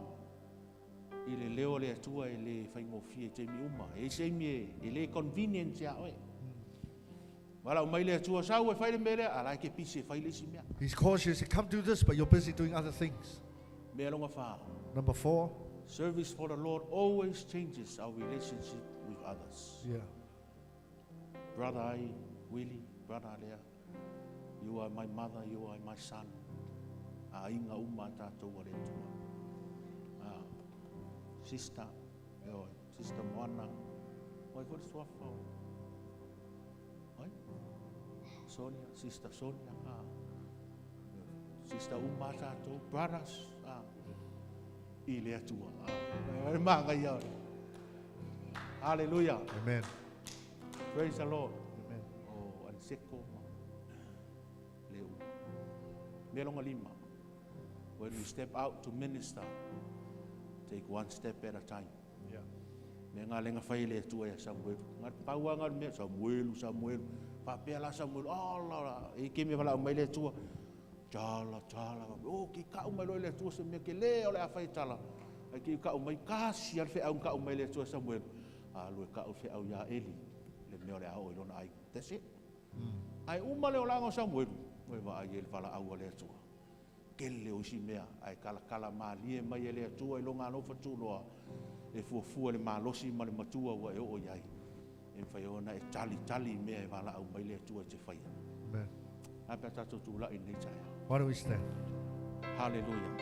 i le leo le atua e le whai ngofie te mi uma. E se mi e le convenience a oe. Wala o mai le atua sau e whai le mele, ala ke pise e whai le si mea. he's calls you to say, come do this, but you're busy doing other things. Me longa wha. Number 4, Service for the Lord always changes our relationship with others. yeah. Brother I, Willie, brother Lea, you are my mother, you are my son. A inga uma tātou a le tua. Sister, sister Moana. Oi, what is wafa? Oi? Sonia, sister Sonia. Sister uma tātou. Brothers. I le atua. Manga ia. Hallelujah. Amen. Praise the Lord. Amen. Oh, an seko ma. Leu. Me longa lima. When we step out to minister, take one step at a time. Yeah. Me ngā lenga whai le tua e Samuel. Ngā paua ngā me Samuel. Papea la Samuel. Oh, la. E ke me wala mai le tua. Tala. Oh, ki ka umai loi le tua se me ke le o le a whai tala. Ai ki ka umai kasi al whi au ka umai le tua Samuel. Lue ka u whi au ya Eli. Le mea le au ilona ai. That's it. Ai uma leo lango Samuel. Oi wa ai ele wala au le tua. Kele o si mea. Ai kala maalie mai ele tua ilonga no fatuloa. E fuafua le malosi ma le matua ua e o iai. E whai ona e tali mea e wala au mai le tua te whai. Amen. Ape tato tūla i nei taia. Why don't we stand? Hallelujah.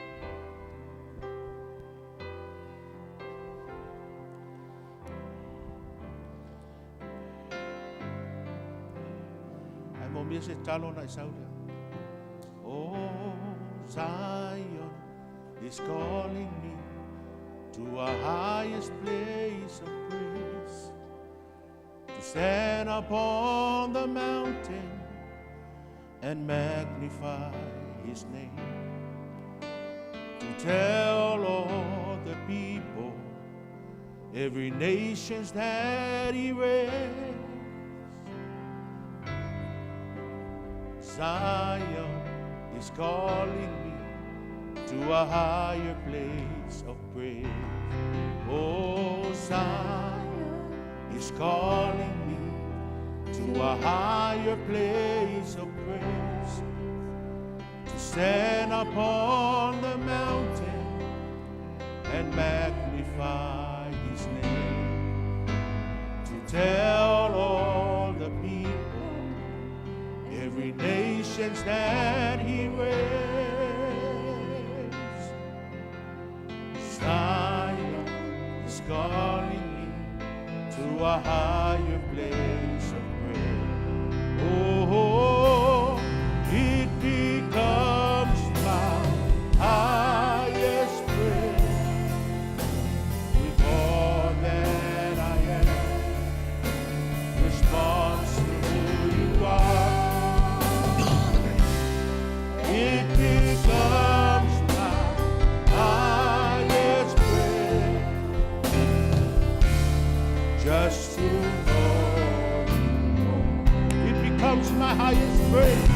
Ai mo mia se talo na isaulia. Oh, Zion is calling me to a highest place of praise, to stand upon the mountain and magnify his name, to tell all the people, every nation's that he reigns. Zion is calling me to a higher place of praise. Oh, Zion is calling me to a higher place of praise, to stand upon the mountain and magnify his name, to tell all the people, every nation's that he reigns. Zion is calling me to a higher place of praise. Oh, it becomes my highest praise, with all that I am, response to who you are. It becomes my highest praise, just to know you. It becomes my highest praise.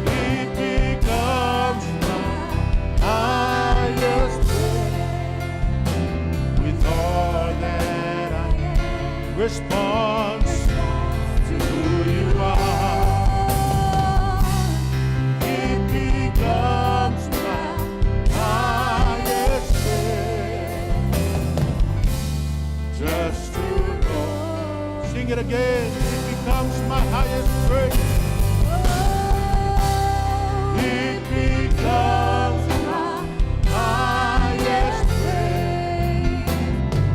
It becomes my highest praise, with all that I am, response to who you are. It becomes my highest praise, just to know. Sing it again. It becomes my highest praise. It becomes my highest praise,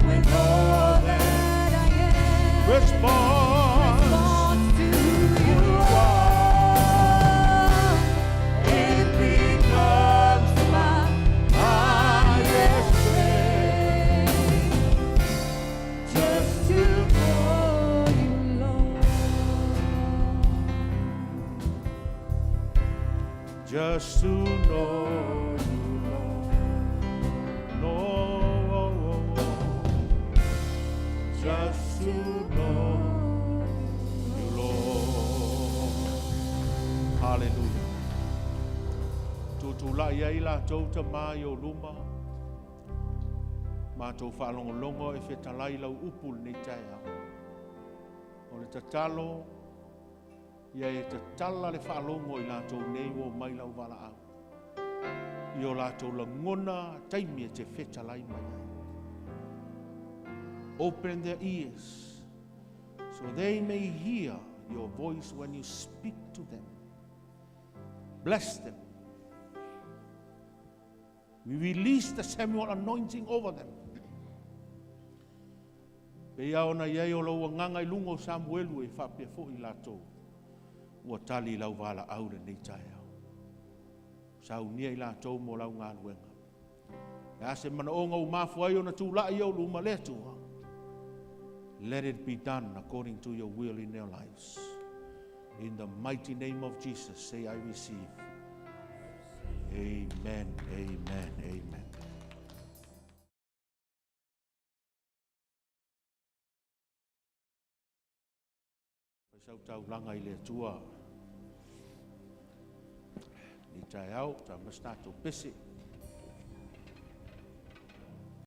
with all that I am, response to who you are. It becomes my highest praise, just to know you, Lord. Just to know you, Lord. No, just to know you, Lord. Hallelujah. Tutula ia ila tau ta mai o luma. Ma tau whaalongolongo e whetalai lau upul ni tai au. O le tatalo, ia e tatala le whaalongo i lātou nei o mai lau wala au. I o lātou langona taimi e te whetalai mai ai. Open their ears so they may hear your voice when you speak to them. Bless them. We release the Samuel anointing over them. Pea ona iai o lau nganga I lungo Samuelu e whapea fo I lātou. Ua tali lau wala aure nei tai au. Sau nia I lātou mo lau ngā luenga. E ase mana o ngau mafu ai o na tūla I au luma le tua. Let it be done according to your will in their lives. In the mighty name of Jesus, say I receive. Amen, amen, amen. Sau tau langa I le tua. Ni tai au, ta masta to pese.